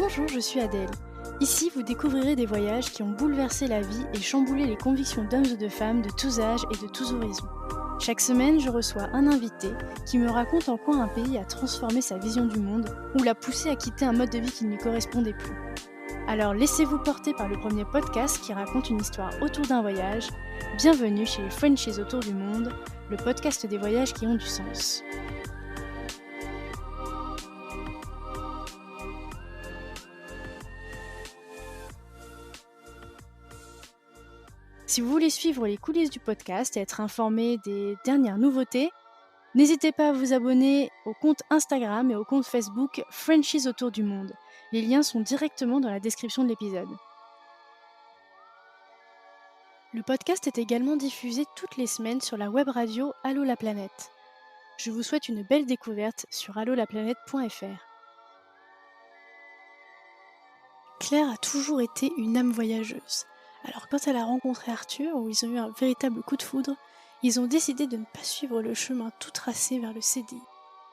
Bonjour, je suis Adèle. Ici, vous découvrirez des voyages qui ont bouleversé la vie et chamboulé les convictions d'hommes et de femmes de tous âges et de tous horizons. Chaque semaine, je reçois un invité qui me raconte en quoi un pays a transformé sa vision du monde ou l'a poussé à quitter un mode de vie qui ne lui correspondait plus. Alors laissez-vous porter par le premier podcast qui raconte une histoire autour d'un voyage. Bienvenue chez les Frenchies autour du monde, le podcast des voyages qui ont du sens. Si vous voulez suivre les coulisses du podcast et être informé des dernières nouveautés, n'hésitez pas à vous abonner au compte Instagram et au compte Facebook Frenchies autour du monde. Les liens sont directement dans la description de l'épisode. Le podcast est également diffusé toutes les semaines sur la web radio Allô la planète. Je vous souhaite une belle découverte sur allolaplanète.fr. Claire a toujours été une âme voyageuse. Alors quand elle a rencontré Arthur, où ils ont eu un véritable coup de foudre, ils ont décidé de ne pas suivre le chemin tout tracé vers le CDI.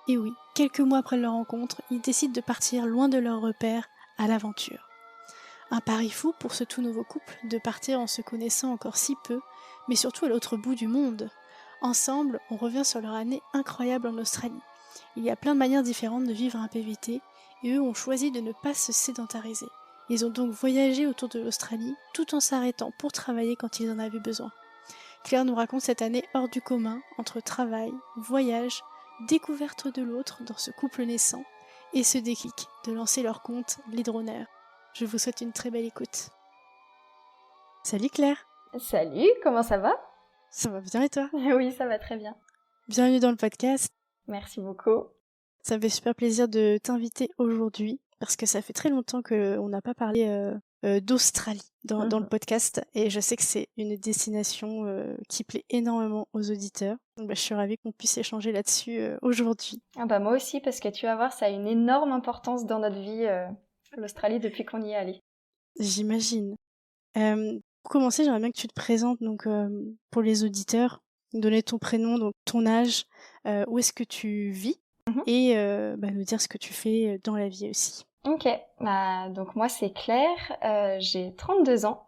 Et oui, quelques mois après leur rencontre, ils décident de partir loin de leurs repères, à l'aventure. Un pari fou pour ce tout nouveau couple, de partir en se connaissant encore si peu, mais surtout à l'autre bout du monde. Ensemble, on revient sur leur année incroyable en Australie. Il y a plein de manières différentes de vivre un PVT, et eux ont choisi de ne pas se sédentariser. Ils ont donc voyagé autour de l'Australie, tout en s'arrêtant pour travailler quand ils en avaient besoin. Claire nous raconte cette année hors du commun, entre travail, voyage, découverte de l'autre dans ce couple naissant, et ce déclic de lancer leur compte Les Droneurs. Je vous souhaite une très belle écoute. Salut Claire. Salut, comment ça va? Ça va bien et toi? Oui, ça va très bien. Bienvenue dans le podcast. Merci beaucoup. Ça me fait super plaisir de t'inviter aujourd'hui, parce que ça fait très longtemps qu'on n'a pas parlé d'Australie dans le podcast, et je sais que c'est une destination qui plaît énormément aux auditeurs. Donc, je suis ravie qu'on puisse échanger là-dessus aujourd'hui. Ah bah moi aussi, parce que tu vas voir, ça a une énorme importance dans notre vie, l'Australie, depuis qu'on y est allé. J'imagine. Pour commencer, j'aimerais bien que tu te présentes donc, pour les auditeurs, donner ton prénom, donc ton âge, où est-ce que tu vis, et nous dire ce que tu fais dans la vie aussi. Ok, donc moi c'est Claire, j'ai 32 ans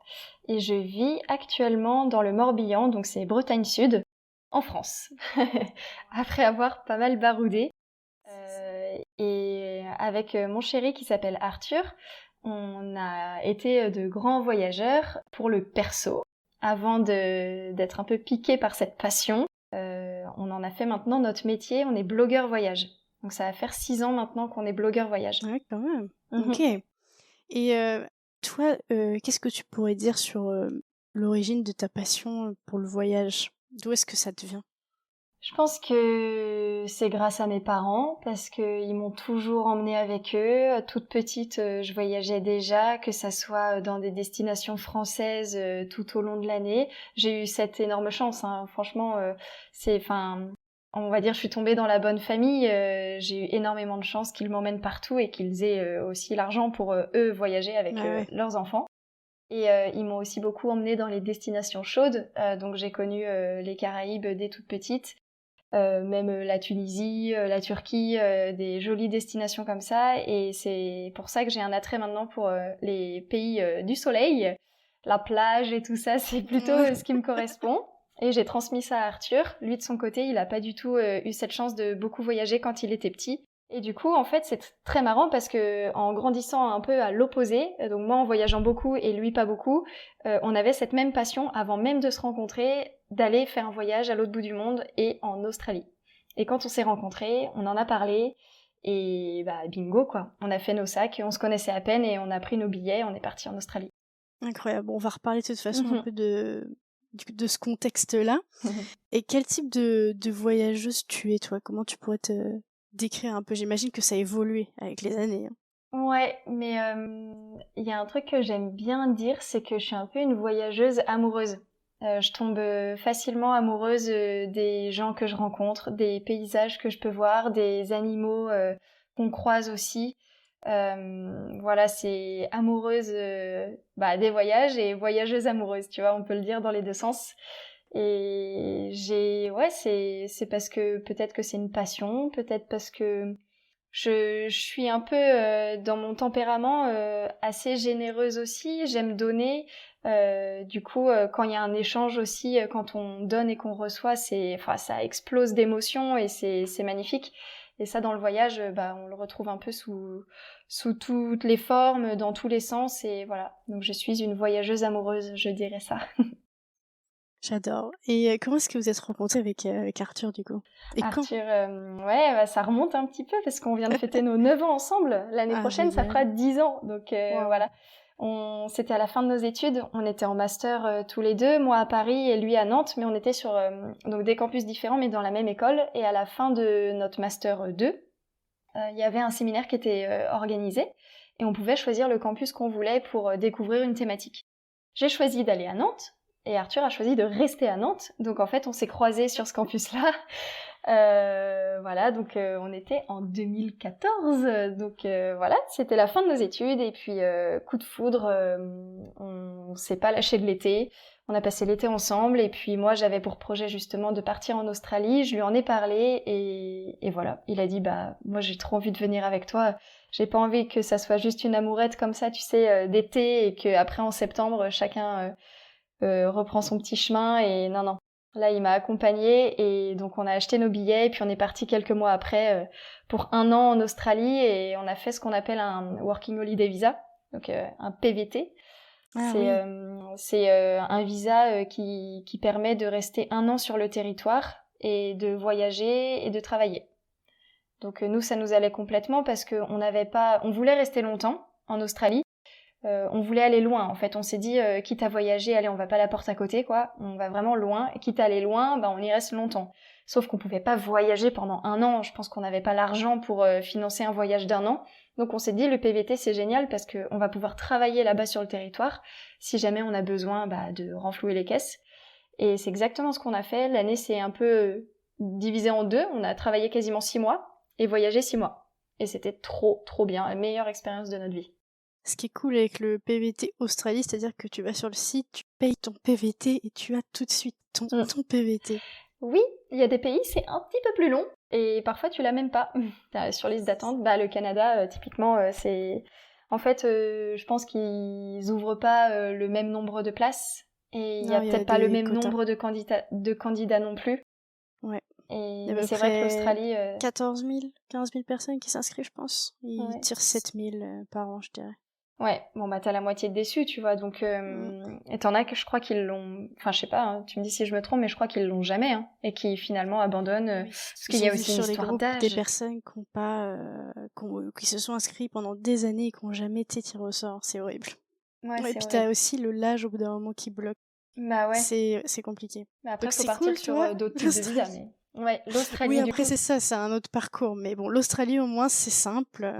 et je vis actuellement dans le Morbihan, donc c'est Bretagne Sud, en France, après avoir pas mal baroudé. Et avec mon chéri qui s'appelle Arthur, on a été de grands voyageurs pour le perso. Avant d'être un peu piqué par cette passion, on en a fait maintenant notre métier, on est blogueur voyage. Donc ça va faire 6 ans maintenant qu'on est blogueur voyage. Ouais, quand même. Ok. Et toi, qu'est-ce que tu pourrais dire sur l'origine de ta passion pour le voyage? D'où est-ce que ça te vient? Je pense que c'est grâce à mes parents, parce qu'ils m'ont toujours emmenée avec eux. Toute petite, je voyageais déjà, que ça soit dans des destinations françaises tout au long de l'année. J'ai eu cette énorme chance, hein. Franchement, on va dire, je suis tombée dans la bonne famille. J'ai eu énormément de chance qu'ils m'emmènent partout et qu'ils aient aussi l'argent pour eux voyager avec leurs enfants. Et ils m'ont aussi beaucoup emmenée dans les destinations chaudes. Donc j'ai connu les Caraïbes dès toute petite. Même la Tunisie, la Turquie, des jolies destinations comme ça, et c'est pour ça que j'ai un attrait maintenant pour les pays du soleil, la plage et tout ça, c'est plutôt ce qui me correspond. Et j'ai transmis ça à Arthur. Lui, de son côté, il a pas du tout eu cette chance de beaucoup voyager quand il était petit. Et du coup, en fait, c'est très marrant parce que en grandissant un peu à l'opposé, donc moi en voyageant beaucoup et lui pas beaucoup, on avait cette même passion avant même de se rencontrer, d'aller faire un voyage à l'autre bout du monde et en Australie. Et quand on s'est rencontrés, on en a parlé et bingo quoi. On a fait nos sacs, on se connaissait à peine et on a pris nos billets, on est parti en Australie. Incroyable. Bon, on va reparler de toute façon un peu de ce contexte-là. Et quel type de voyageuse tu es, toi? Comment tu pourrais te décrire un peu? J'imagine que ça a évolué avec les années. Ouais, mais il y a un truc que j'aime bien dire, c'est que je suis un peu une voyageuse amoureuse. Je tombe facilement amoureuse des gens que je rencontre, des paysages que je peux voir, des animaux qu'on croise aussi. Voilà, c'est amoureuse des voyages et voyageuse amoureuse, tu vois, on peut le dire dans les deux sens. Et c'est parce que peut-être que c'est une passion, peut-être parce que Je suis un peu dans mon tempérament assez généreuse aussi. J'aime donner. Du coup, quand il y a un échange aussi, quand on donne et qu'on reçoit, ça explose d'émotions et c'est magnifique. Et ça, dans le voyage, on le retrouve un peu sous toutes les formes, dans tous les sens. Et voilà. Donc, je suis une voyageuse amoureuse, je dirais ça. J'adore. Et comment est-ce que vous êtes rencontrés avec Arthur, du coup? Et quand? Arthur, ça remonte un petit peu parce qu'on vient de fêter nos 9 ans ensemble. L'année Ah, prochaine, ça fera génial. 10 ans. Donc Wow. voilà. C'était à la fin de nos études. On était en master tous les deux, moi à Paris et lui à Nantes, mais on était sur donc des campus différents, mais dans la même école. Et à la fin de notre master 2, il y avait un séminaire qui était organisé et on pouvait choisir le campus qu'on voulait pour découvrir une thématique. J'ai choisi d'aller à Nantes et Arthur a choisi de rester à Nantes. Donc en fait, on s'est croisés sur ce campus-là. Voilà, donc on était en 2014. Donc voilà, c'était la fin de nos études et puis coup de foudre, on s'est pas lâché de l'été. On a passé l'été ensemble et puis moi j'avais pour projet justement de partir en Australie. Je lui en ai parlé et voilà, il a dit bah moi j'ai trop envie de venir avec toi. J'ai pas envie que ça soit juste une amourette comme ça, tu sais, d'été et que après en septembre chacun reprend son petit chemin et non non. Là, il m'a accompagnée et donc on a acheté nos billets et puis on est parti quelques mois après pour 1 an en Australie et on a fait ce qu'on appelle un Working Holiday Visa, donc un PVT. Ah oui. C'est un visa qui permet de rester 1 an sur le territoire et de voyager et de travailler. Donc nous, ça nous allait complètement parce qu'on n'avait pas, on voulait rester longtemps en Australie. On voulait aller loin, en fait. On s'est dit, quitte à voyager, allez, on va pas la porte à côté, quoi. On va vraiment loin. Et quitte à aller loin, on y reste longtemps. Sauf qu'on pouvait pas voyager pendant 1 an. Je pense qu'on n'avait pas l'argent pour financer un voyage d'1 an. Donc on s'est dit, le PVT, c'est génial parce qu'on va pouvoir travailler là-bas sur le territoire si jamais on a besoin de renflouer les caisses. Et c'est exactement ce qu'on a fait. L'année s'est un peu divisée en deux. On a travaillé quasiment 6 mois et voyagé 6 mois. Et c'était trop, trop bien. La meilleure expérience de notre vie. Ce qui est cool avec le PVT Australie, c'est-à-dire que tu vas sur le site, tu payes ton PVT et tu as tout de suite ton PVT. Oui, il y a des pays, c'est un petit peu plus long. Et parfois, tu l'as même pas. Sur liste d'attente, le Canada, typiquement, c'est... En fait, je pense qu'ils ouvrent pas le même nombre de places. Et il y a Non, il y a peut-être pas le des même quotas. nombre de candidats non plus. Ouais. Et Il y a à mais peu c'est vrai que près l'Australie... 14 000, 15 000 personnes qui s'inscrivent, je pense. Ils Ouais. tirent 7 000 par an, je dirais. Ouais, bon t'as la moitié de déçus, tu vois, donc et t'en as que je crois qu'ils l'ont, enfin je sais pas, hein, tu me dis si je me trompe, mais je crois qu'ils l'ont jamais, hein, et qui finalement abandonnent, Oui. parce qu'il y J'ai a vu aussi une sur les histoire groupes des d'âge. personnes qui ont pas, qui se sont inscrits pendant des années et qui n'ont jamais été tirés au sort. C'est horrible. Ouais, Ouais, et c'est puis horrible. t'as aussi l'âge au bout d'un moment qui bloque. Bah ouais. C'est compliqué. Mais après Donc faut c'est partir cool, tu sur vois, d'autres types de visas, l'Australie. mais ouais, Oui, l'Australie du après coup. c'est ça, c'est un autre parcours. Mais bon, l'Australie au moins c'est simple.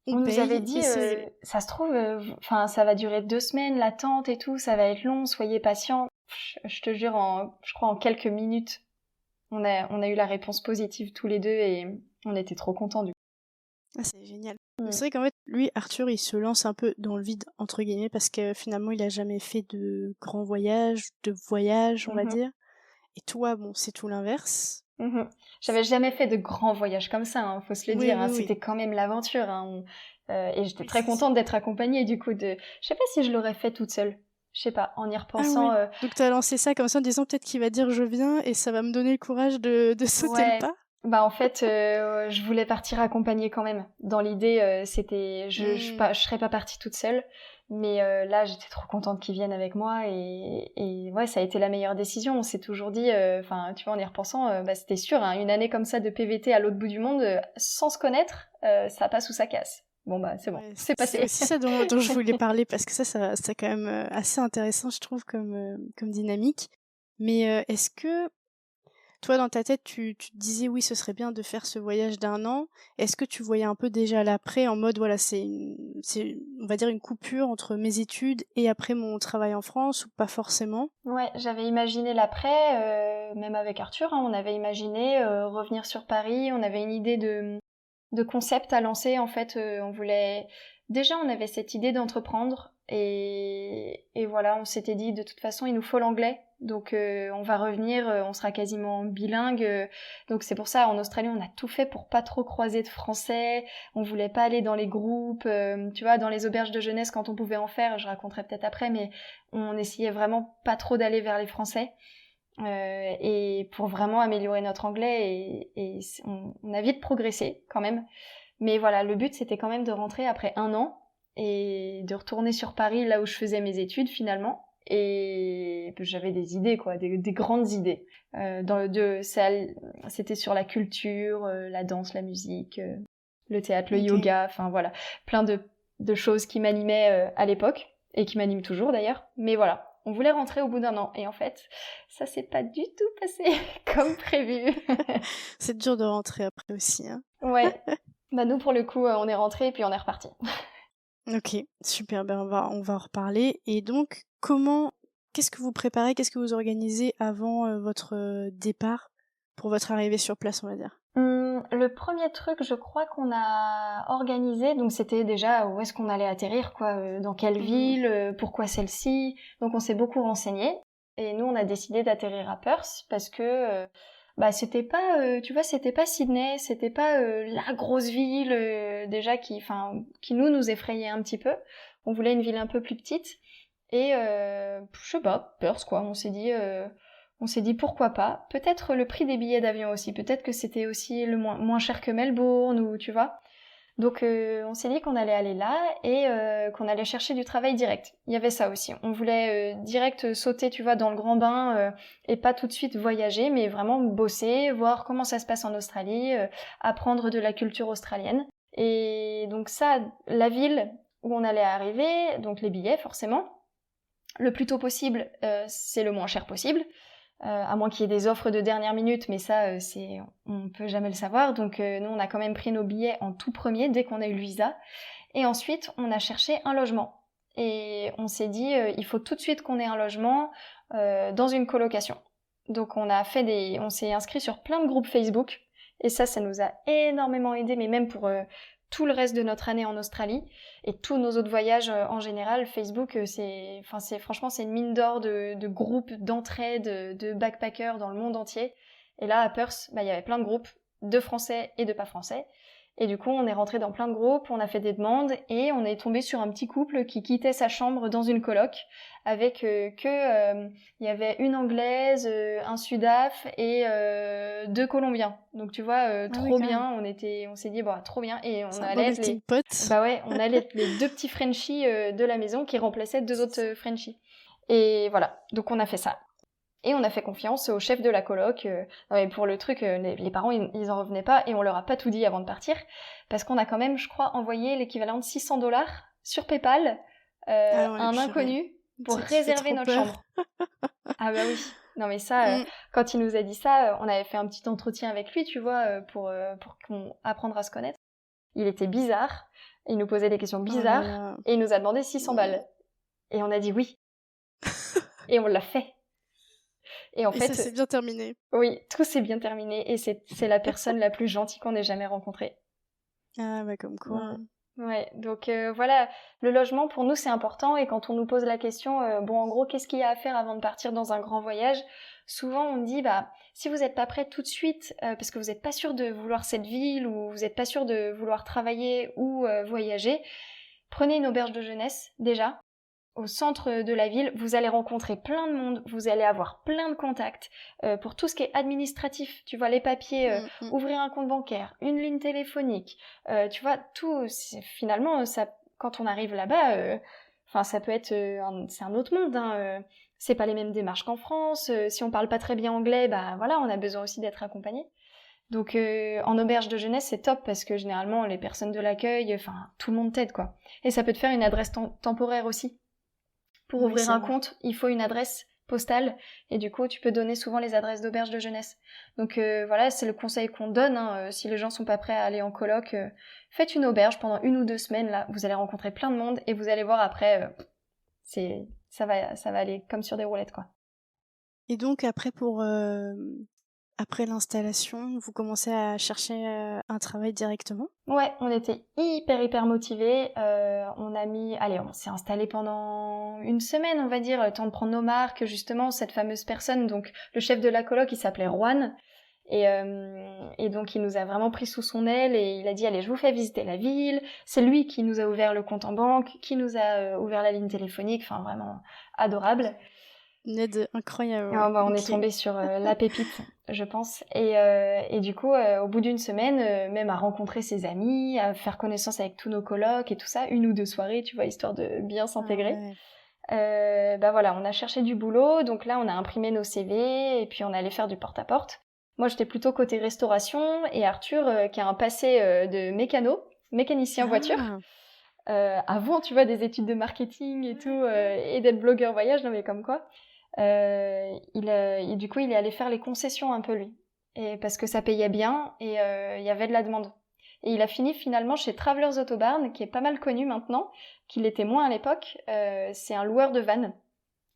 On On nous avait paye dit, et c'est... ça se trouve, enfin ça va durer 2 semaines, l'attente et tout, ça va être long, soyez patients. Je te jure, je crois en quelques minutes, on a eu la réponse positive tous les deux et on était trop contents du Ah, c'est génial. coup. Mais c'est vrai qu'en fait, lui, Arthur, il se lance un peu dans le vide, entre guillemets, parce que finalement, il a jamais fait de grands voyages, on va Mhm. dire. Et toi, bon, c'est tout l'inverse. Mhm. J'avais jamais fait de grands voyages comme ça, hein, faut se le Oui, dire. oui, Hein, oui. c'était quand même l'aventure. Hein, et j'étais Oui, très c'est ça. contente d'être accompagnée du coup de. Je sais pas si je l'aurais fait toute seule. Je sais pas. En y Ah repensant, ouais. Donc t'as lancé ça comme ça en disant peut-être qu'il va dire je viens et ça va me donner le courage de sauter le ouais. pas. Bah en fait, je voulais partir accompagnée quand même. Dans l'idée, c'était, Hmm. je serais pas partie toute seule. Mais là, j'étais trop contente qu'ils viennent avec moi et ouais, ça a été la meilleure décision. On s'est toujours dit, enfin, tu vois, en y repensant, c'était sûr, hein, une année comme ça de PVT à l'autre bout du monde, sans se connaître, ça passe ou ça casse. Bon bah c'est bon, Ouais, c'est c'est passé. aussi ça dont je voulais parler parce que ça c'est quand même assez intéressant, je trouve, comme dynamique. Mais est-ce que toi, dans ta tête, tu te disais oui, ce serait bien de faire ce voyage d'1 an. Est-ce que tu voyais un peu déjà l'après en mode voilà, on va dire une coupure entre mes études et après mon travail en France ou pas forcément? Ouais, j'avais imaginé l'après, même avec Arthur, hein, on avait imaginé revenir sur Paris, on avait une idée de concept à lancer en fait, on avait cette idée d'entreprendre Et voilà, on s'était dit de toute façon il nous faut l'anglais, donc on va revenir, on sera quasiment bilingue, donc c'est pour ça en Australie on a tout fait pour pas trop croiser de Français, on voulait pas aller dans les groupes, tu vois, dans les auberges de jeunesse quand on pouvait en faire, je raconterai peut-être après, mais on essayait vraiment pas trop d'aller vers les Français, et pour vraiment améliorer notre anglais, et on a vite progressé quand même, mais voilà, le but c'était quand même de rentrer après 1 an et de retourner sur Paris, là où je faisais mes études finalement. Et j'avais des idées, quoi, des grandes idées. C'était sur la culture, la danse, la musique, le théâtre, le yoga, enfin voilà, plein de choses qui m'animaient à l'époque et qui m'animent toujours d'ailleurs. Mais voilà, on voulait rentrer au bout d'1 an et en fait, ça s'est pas du tout passé comme prévu. C'est dur de rentrer après aussi, hein. Ouais. Bah nous pour le coup, on est rentrés et puis on est reparti. OK, super, ben, on va en reparler et donc qu'est-ce que vous préparez, qu'est-ce que vous organisez avant, votre, départ pour votre arrivée sur place, on va dire? Le premier truc, je crois qu'on a organisé, donc c'était déjà où est-ce qu'on allait atterrir, quoi, dans quelle ville, pourquoi celle-ci. Donc on s'est beaucoup renseigné et nous on a décidé d'atterrir à Perth parce que bah c'était pas, tu vois, c'était pas Sydney, c'était pas la grosse ville déjà qui nous effrayait un petit peu. On voulait une ville un peu plus petite et je sais pas, Perth quoi. On s'est dit pourquoi pas. Peut-être le prix des billets d'avion aussi. Peut-être que c'était aussi le moins cher que Melbourne ou tu vois. Donc on s'est dit qu'on allait aller là et qu'on allait chercher du travail direct. Il y avait ça aussi. On voulait direct sauter, tu vois, dans le grand bain et pas tout de suite voyager, mais vraiment bosser, voir comment ça se passe en Australie, apprendre de la culture australienne. Et donc ça, la ville où on allait arriver, donc les billets forcément, le plus tôt possible, c'est le moins cher possible. À moins qu'il y ait des offres de dernière minute, mais ça, on peut jamais le savoir. Donc nous, on a quand même pris nos billets en tout premier dès qu'on a eu le visa. Et ensuite, on a cherché un logement. Et on s'est dit, il faut tout de suite qu'on ait un logement dans une colocation. Donc on s'est inscrit sur plein de groupes Facebook. Et ça nous a énormément aidé, mais même pour tout le reste de notre année en Australie et tous nos autres voyages en général. Facebook, franchement, c'est une mine d'or de groupes d'entraide, de backpackers dans le monde entier. Et là, à Perth, bah, il y avait plein de groupes de Français et de pas Français. Et du coup, on est rentré dans plein de groupes, on a fait des demandes et on est tombé sur un petit couple qui quittait sa chambre dans une coloc avec il y avait une Anglaise, un Sudaf et 2 Colombiens. Donc tu vois, Ah oui, trop quand même. bien. On s'est dit bah trop bien et on C'est un beau allait être melting pot. bah ouais, on allait être les 2 petits Frenchies de la maison qui remplaçaient 2 autres Frenchies. Et voilà, donc on a fait ça. Et on a fait confiance au chef de la coloc. Non, mais pour le truc, les parents, ils en revenaient pas et on leur a pas tout dit avant de partir. Parce qu'on a quand même, je crois, envoyé l'équivalent de $600 sur PayPal Ah à ouais, un purée. inconnu pour Ça fait réserver trop notre peur. chambre. Ah bah oui. Non mais ça, Mmh. quand il nous a dit ça, on avait fait un petit entretien avec lui, tu vois, pour qu'on apprendre à se connaître. Il était bizarre, il nous posait des questions Oh là bizarres là. et il nous a demandé 600 Mmh. balles. Et on a dit oui. Et on l'a fait. Et en Et ça fait, s'est bien terminé. oui, tout s'est bien terminé et c'est la personne la plus gentille qu'on ait jamais rencontrée. Ah bah, comme quoi, Mm. hein. Ouais, donc voilà, le logement pour nous c'est important et quand on nous pose la question, bon en gros qu'est-ce qu'il y a à faire avant de partir dans un grand voyage, souvent on dit bah si vous n'êtes pas prêt tout de suite parce que vous n'êtes pas sûr de vouloir cette ville ou vous n'êtes pas sûr de vouloir travailler ou voyager, prenez une auberge de jeunesse déjà. Au centre de la ville, vous allez rencontrer plein de monde, vous allez avoir plein de contacts pour tout ce qui est administratif, tu vois, les papiers, Mmh mh. ouvrir un compte bancaire, une ligne téléphonique, tu vois, tout, finalement, ça, quand on arrive là-bas, enfin, ça peut être, c'est un autre monde, hein, c'est pas les mêmes démarches qu'en France, si on parle pas très bien anglais, bah voilà, on a besoin aussi d'être accompagné. Donc en auberge de jeunesse, c'est top parce que généralement, les personnes de l'accueil, enfin, tout le monde t'aide, quoi. Et ça peut te faire une adresse temporaire aussi. Pour Oui, ouvrir c'est un vrai. compte, il faut une adresse postale et du coup, tu peux donner souvent les adresses d'auberges de jeunesse. Donc voilà, c'est le conseil qu'on donne. Hein, si les gens sont pas prêts à aller en coloc, faites une auberge pendant 1 ou 2 semaines. Là, vous allez rencontrer plein de monde et vous allez voir après, ça va aller comme sur des roulettes quoi. Et donc après pour, après l'installation, vous commencez à chercher un travail directement? Ouais, on était hyper motivés. On s'est installé pendant une semaine, on va dire, le temps de prendre nos marques. Justement, cette fameuse personne, donc le chef de la coloc, il s'appelait Juan. Et donc, il nous a vraiment pris sous son aile et il a dit, allez, je vous fais visiter la ville. C'est lui qui nous a ouvert le compte en banque, qui nous a ouvert la ligne téléphonique. Enfin, vraiment adorable. Une aide incroyable, ouais. Ah bah, on est OK. tombé sur la pépite, je pense. Et du coup, au bout d'une semaine, même à rencontrer ses amis, à faire connaissance avec tous nos colocs et tout ça, 1 ou 2 soirées, tu vois, histoire de bien Ah s'intégrer. ouais. Bah voilà, on a cherché du boulot, donc là, on a imprimé nos CV et puis on allait faire du porte-à-porte. Moi, j'étais plutôt côté restauration et Arthur, qui a un passé de mécanicien voiture. Avant, tu vois, des études de marketing et tout, et d'être blogueur voyage, non mais comme quoi. Du coup, il est allé faire les concessions un peu lui, et parce que ça payait bien et il y avait de la demande. Et il a fini finalement chez Travelers Autobarn, qui est pas mal connu maintenant, qu'il était moins à l'époque. C'est un loueur de vannes.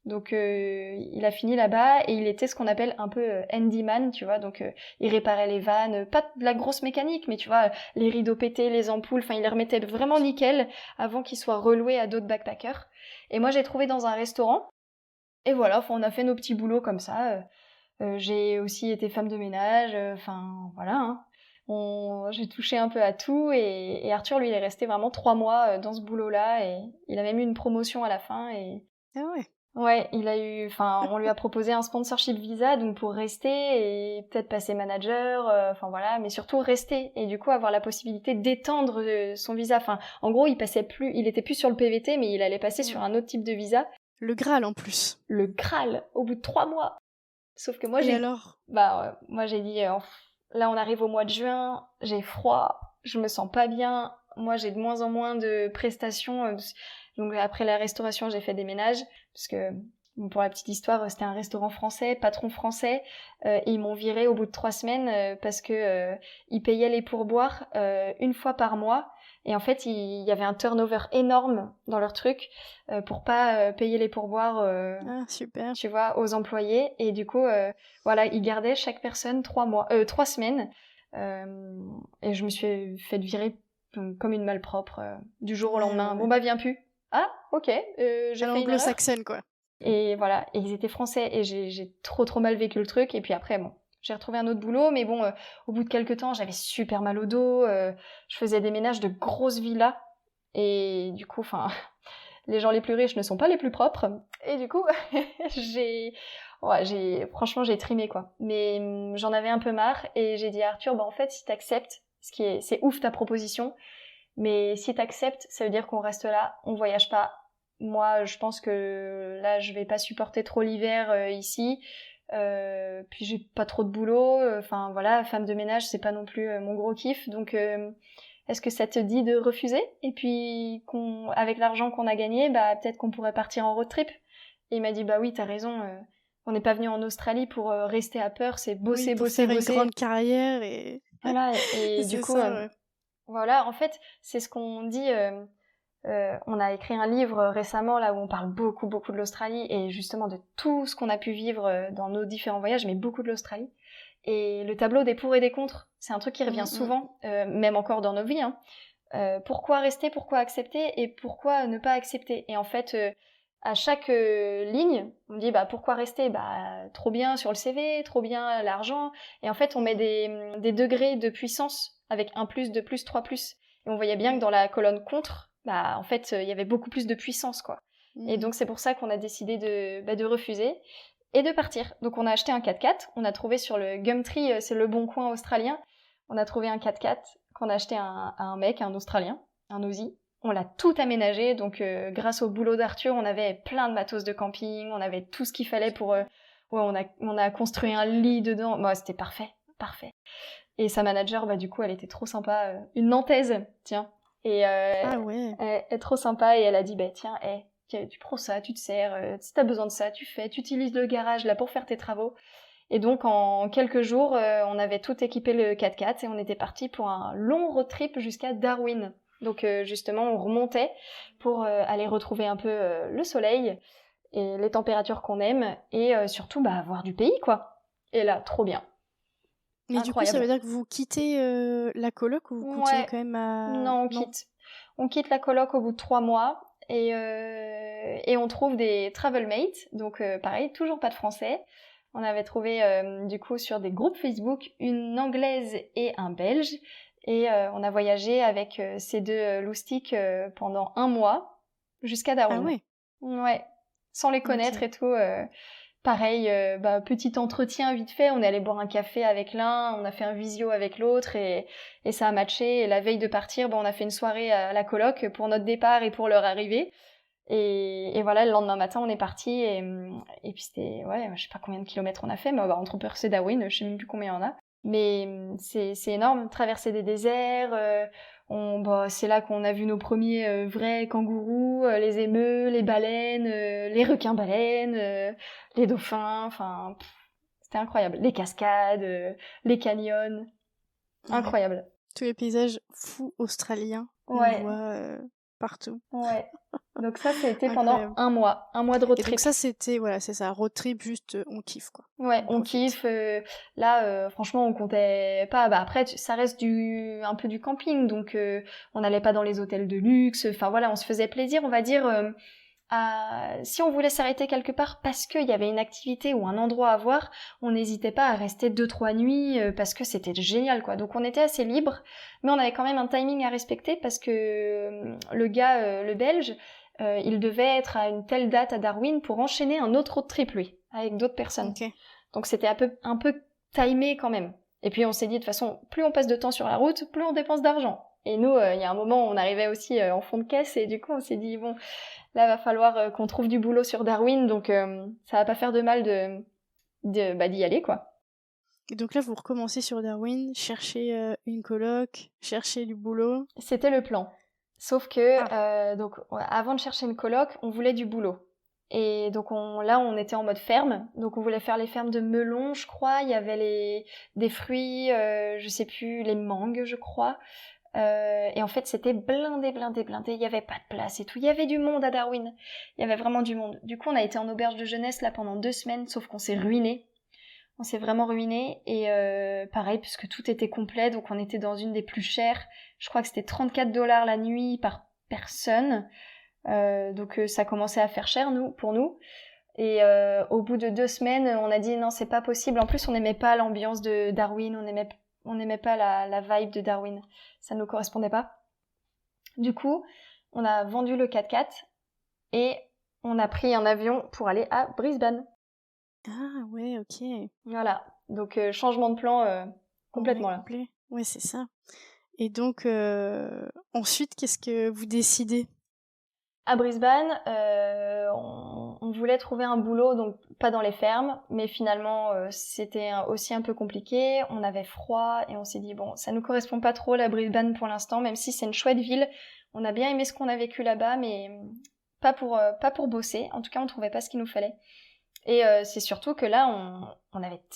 Donc il a fini là-bas et il était ce qu'on appelle un peu handyman, tu vois. Donc il réparait les vannes, pas de la grosse mécanique, mais tu vois, les rideaux pétés, les ampoules, enfin il les remettait vraiment nickel avant qu'ils soient reloués à d'autres backpackers. Et moi j'ai trouvé dans un restaurant. Et voilà, on a fait nos petits boulots comme ça. J'ai aussi été femme de ménage, enfin voilà. J'ai touché un peu à tout et Arthur, lui, il est resté vraiment 3 mois dans ce boulot-là et il a même eu une promotion à la fin. Et Ah ouais. ouais, on lui a proposé un sponsorship visa donc pour rester et peut-être passer manager, enfin voilà, mais surtout rester et du coup avoir la possibilité d'étendre son visa. Enfin, en gros, il était plus sur le PVT, mais il allait passer sur un autre type de visa. Le Graal en plus. Le Graal au bout de 3 mois. Sauf que moi Et alors? moi j'ai dit là on arrive au mois de juin, j'ai froid, je me sens pas bien, moi j'ai de moins en moins de prestations. Donc après la restauration, j'ai fait des ménages parce que bon, pour la petite histoire, c'était un restaurant français, patron français, et ils m'ont viré au bout de 3 semaines parce que ils payaient les pourboires 1 fois par mois. Et en fait, il y avait un turnover énorme dans leur truc pour pas payer les pourboires, Ah super. tu vois, aux employés. Et du coup, voilà, ils gardaient chaque personne 3 semaines. Et je me suis fait virer comme une malpropre du jour au lendemain. Ouais. Bon bah viens plus. Ah, ok, j'ai À fait une erreur. l'anglo-saxonne quoi. Et voilà, et ils étaient français et j'ai trop mal vécu le truc. Et puis après, bon, j'ai retrouvé un autre boulot, mais bon, au bout de quelques temps, j'avais super mal au dos. Je faisais des ménages de grosses villas. Et du coup, enfin, les gens les plus riches ne sont pas les plus propres. Et du coup, franchement, j'ai trimé quoi. Mais j'en avais un peu marre et j'ai dit à Arthur, bah en fait, si t'acceptes, c'est ouf ta proposition, mais si t'acceptes, ça veut dire qu'on reste là, on voyage pas. Moi, je pense que là, je vais pas supporter trop l'hiver ici. Puis j'ai pas trop de boulot. Enfin voilà, femme de ménage, c'est pas non plus mon gros kiff. Donc est-ce que ça te dit de refuser? Et puis avec l'argent qu'on a gagné, bah peut-être qu'on pourrait partir en road trip. Et il m'a dit bah oui, t'as raison. On n'est pas venu en Australie pour rester à Perth, c'est bosser, Oui, pour bosser, faire une bosser. grande carrière et Voilà. Et du c'est coup, ça, ouais. voilà. En fait, c'est ce qu'on dit. On a écrit un livre récemment là où on parle beaucoup de l'Australie et justement de tout ce qu'on a pu vivre dans nos différents voyages, mais beaucoup de l'Australie. Et le tableau des pour et des contre, c'est un truc qui revient souvent, même encore dans nos vies. Pourquoi rester, pourquoi accepter et pourquoi ne pas accepter. Et en fait, à chaque ligne, on dit bah pourquoi rester, bah trop bien sur le CV, trop bien l'argent. Et en fait, on met des degrés de puissance avec 1+, 2+, 3+. Et on voyait bien que dans la colonne contre, bah en fait, il y avait beaucoup plus de puissance quoi. Et donc c'est pour ça qu'on a décidé de refuser et de partir. Donc on a acheté un 4x4, on a trouvé sur le Gumtree, c'est le bon coin australien, on a trouvé un 4x4 qu'on a acheté à un mec, un Australien, un Aussie. On l'a tout aménagé, donc grâce au boulot d'Arthur, on avait plein de matos de camping, on avait tout ce qu'il fallait pour... ouais, on a construit un lit dedans, bah, c'était parfait. Et sa manager, bah du coup, elle était trop sympa, une Nantaise, tiens. Et Ah ouais. elle est trop sympa et elle a dit, bah tiens, tu prends ça, tu te sers, si t'as besoin de ça, tu utilises le garage là pour faire tes travaux. Et donc en quelques jours, on avait tout équipé le 4x4 et on était parti pour un long road trip jusqu'à Darwin. Donc justement, on remontait pour aller retrouver un peu le soleil et les températures qu'on aime et surtout bah voir du pays quoi. Et là, trop bien. Mais du coup, ça veut incroyable. dire que vous quittez la coloc ou vous continuez Ouais, quand même à... non, on Non. quitte. On quitte la coloc au bout de 3 mois et on trouve des travel mates. Donc pareil, toujours pas de français. On avait trouvé du coup sur des groupes Facebook une anglaise et un belge. Et on a voyagé avec ces deux loustiques pendant 1 mois jusqu'à Ah Darwin. ouais, Ouais, sans les connaître ok. et tout. Pareil, petit entretien vite fait, on est allé boire un café avec l'un, on a fait un visio avec l'autre et ça a matché. Et la veille de partir, on a fait une soirée à la coloc pour notre départ et pour leur arrivée. Et voilà, le lendemain matin, on est parti et puis c'était, ouais, je sais pas combien de kilomètres on a fait, mais entre Perth et Darwin, je sais même plus combien il y en a. Mais c'est énorme, traverser des déserts. C'est là qu'on a vu nos premiers vrais kangourous, les émeus, les baleines, les requins-baleines, les dauphins. Enfin, c'était incroyable. Les cascades, les canyons, Ouais. incroyable. Tous les paysages fous australiens qu'on Ouais, voit partout. ouais. Donc ça, c'était pendant Incroyable. 1 mois de road Et donc trip. ça, c'était, voilà, c'est ça, road trip, juste on kiffe, quoi. Ouais, On on profite. kiffe. Là, franchement, on comptait pas. Bah après, ça reste un peu du camping, donc on n'allait pas dans les hôtels de luxe. Enfin voilà, on se faisait plaisir, on va dire. Si on voulait s'arrêter quelque part parce qu'il y avait une activité ou un endroit à voir, on n'hésitait pas à rester 2-3 nuits parce que c'était génial, quoi. Donc on était assez libre, mais on avait quand même un timing à respecter parce que le gars, le Belge, il devait être à une telle date à Darwin pour enchaîner un autre road trip, lui, avec d'autres personnes. Ok. Donc c'était un peu timé quand même. Et puis on s'est dit, de toute façon, plus on passe de temps sur la route, plus on dépense d'argent. Et nous, il y a un moment, on arrivait aussi en fond de caisse, et du coup, on s'est dit, bon, là, va falloir qu'on trouve du boulot sur Darwin, donc ça va pas faire de mal d'y aller, quoi. Et donc là, vous recommencez sur Darwin, cherchez une coloc, cherchez du boulot. C'était le plan. Sauf que, Ah, donc, avant de chercher une coloc, on voulait du boulot. Et donc là, on était en mode ferme. Donc on voulait faire les fermes de melons, je crois. Il y avait des fruits, je sais plus, les mangues, je crois. Et en fait, c'était blindé, blindé, blindé. Il y avait pas de place et tout. Il y avait du monde à Darwin. Il y avait vraiment du monde. Du coup, on a été en auberge de jeunesse là pendant 2 semaines, sauf qu'on s'est ruiné. On s'est vraiment ruiné. Et pareil, puisque tout était complet, donc on était dans une des plus chères. Je crois que c'était 34 $ la nuit par personne. Donc ça commençait à faire cher pour nous. Et au bout de 2 semaines, on a dit non, c'est pas possible. En plus, on n'aimait pas l'ambiance de Darwin, on n'aimait pas la vibe de Darwin. Ça ne nous correspondait pas. Du coup, on a vendu le 4x4 et on a pris un avion pour aller à Brisbane. ah ouais, ok. Voilà. Donc changement de plan Ouais, complètement là. complet. Ouais, c'est ça. Et donc, ensuite, qu'est-ce que vous décidez? À Brisbane, on voulait trouver un boulot, donc pas dans les fermes, mais finalement c'était aussi un peu compliqué. On avait froid et on s'est dit bon, ça nous correspond pas trop la Brisbane pour l'instant, même si c'est une chouette ville. On a bien aimé ce qu'on a vécu là-bas, mais pas pour bosser. En tout cas, on trouvait pas ce qu'il nous fallait. Et c'est surtout que là,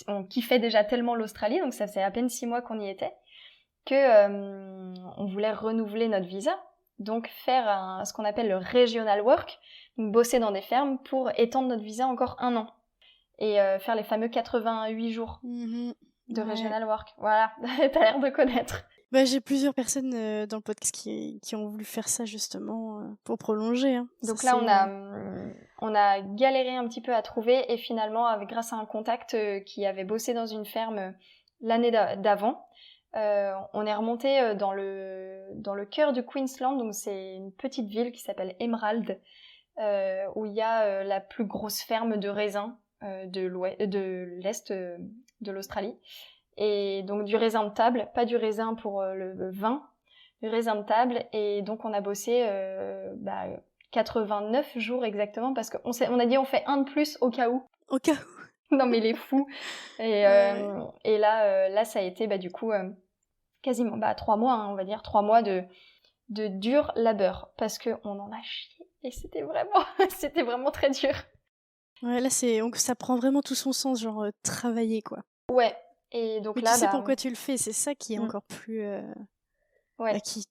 on kiffait déjà tellement l'Australie, donc ça faisait à peine 6 mois qu'on y était, que on voulait renouveler notre visa. Donc faire ce qu'on appelle le regional work, donc bosser dans des fermes pour étendre notre visa encore 1 an et faire les fameux 88 jours Mhm. de Ouais. regional work. Voilà, t'as l'air de connaître. Bah, j'ai plusieurs personnes dans le podcast qui ont voulu faire ça justement pour prolonger. Hein. Donc Ça, là, c'est, on a galéré un petit peu à trouver et finalement, grâce à un contact qui avait bossé dans une ferme l'année d'avant, on est remonté dans le cœur du Queensland, donc c'est une petite ville qui s'appelle Emerald, où il y a la plus grosse ferme de raisins de l'est de l'Australie. Et donc du raisin de table, pas du raisin pour le vin, du raisin de table. Et donc on a bossé 89 jours exactement parce qu'on a dit on fait un de plus au cas où. au cas où. Non mais il est fou. Et, Ouais. et là ça a été du coup quasiment 3 mois, hein, on va dire 3 mois de dur labeur parce que on en a chié et c'était vraiment très dur. Ouais, là, donc, ça prend vraiment tout son sens, genre travailler, quoi. Ouais. Et donc Mais tu là sais pourquoi tu le fais, c'est ça qui est mm, encore plus... ouais. qui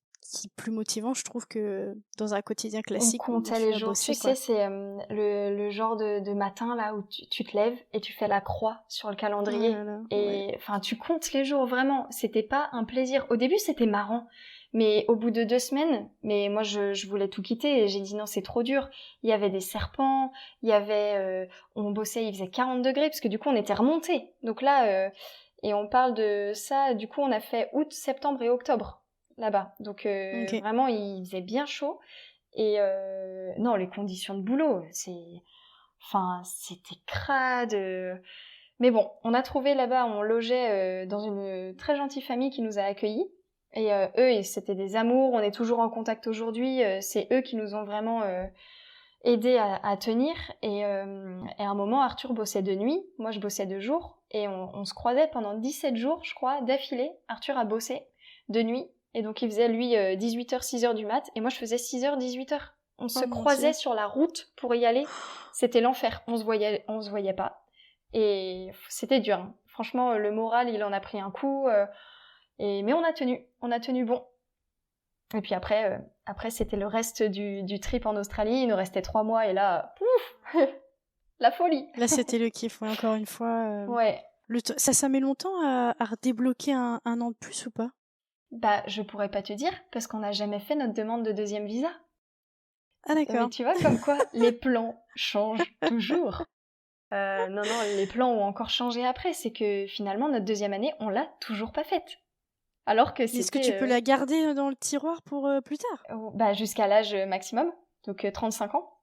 plus motivant, je trouve, que dans un quotidien On classique où comptait tu les vas jours. bosser, Tu quoi. sais, c'est le genre de matin là où tu te lèves et tu fais la croix sur le Oh calendrier. là là, ouais. Et enfin, tu comptes les jours, vraiment. C'était pas un plaisir. Au début, c'était marrant. Mais au bout de 2 semaines, mais moi, je voulais tout quitter et j'ai dit non, c'est trop dur. Il y avait des serpents, il y avait... on bossait, il faisait 40 degrés parce que du coup, on était remonté. Donc là, et on parle de ça, du coup, on a fait août, septembre et octobre là-bas. Donc Ok. vraiment, il faisait bien chaud. Et non, les conditions de boulot, enfin, c'était crade. Mais bon, on a trouvé là-bas, on logeait dans une très gentille famille qui nous a accueillis. Et eux, c'était des amours, on est toujours en contact aujourd'hui. C'est eux qui nous ont vraiment aidés à tenir. Et à un moment, Arthur bossait de nuit, moi je bossais de jour. Et on se croisait pendant 17 jours, je crois, d'affilée. Arthur a bossé de nuit. Et donc il faisait, lui, 18h, 6h du mat. Et moi, je faisais 6h, 18h. On se Oh mon croisait Dieu. sur la route pour y aller. C'était l'enfer. On se voyait pas. Et c'était dur. Hein. Franchement, le moral, il en a pris un coup. Mais on a tenu bon. Et puis après c'était le reste du trip en Australie. Il nous restait 3 mois et là, pouf, la folie. Là, c'était le kiff, ouais, encore une fois. Ouais. Ça met longtemps à redébloquer un an de plus ou pas? Bah, je pourrais pas te dire parce qu'on n'a jamais fait notre demande de deuxième visa. Ah Mais d'accord. tu vois, comme quoi les plans changent toujours. Non, les plans ont encore changé après. C'est que finalement, notre deuxième année, on l'a toujours pas faite. Alors que Mais est-ce que tu peux la garder dans le tiroir pour plus tard? bah, jusqu'à l'âge maximum, donc 35 ans.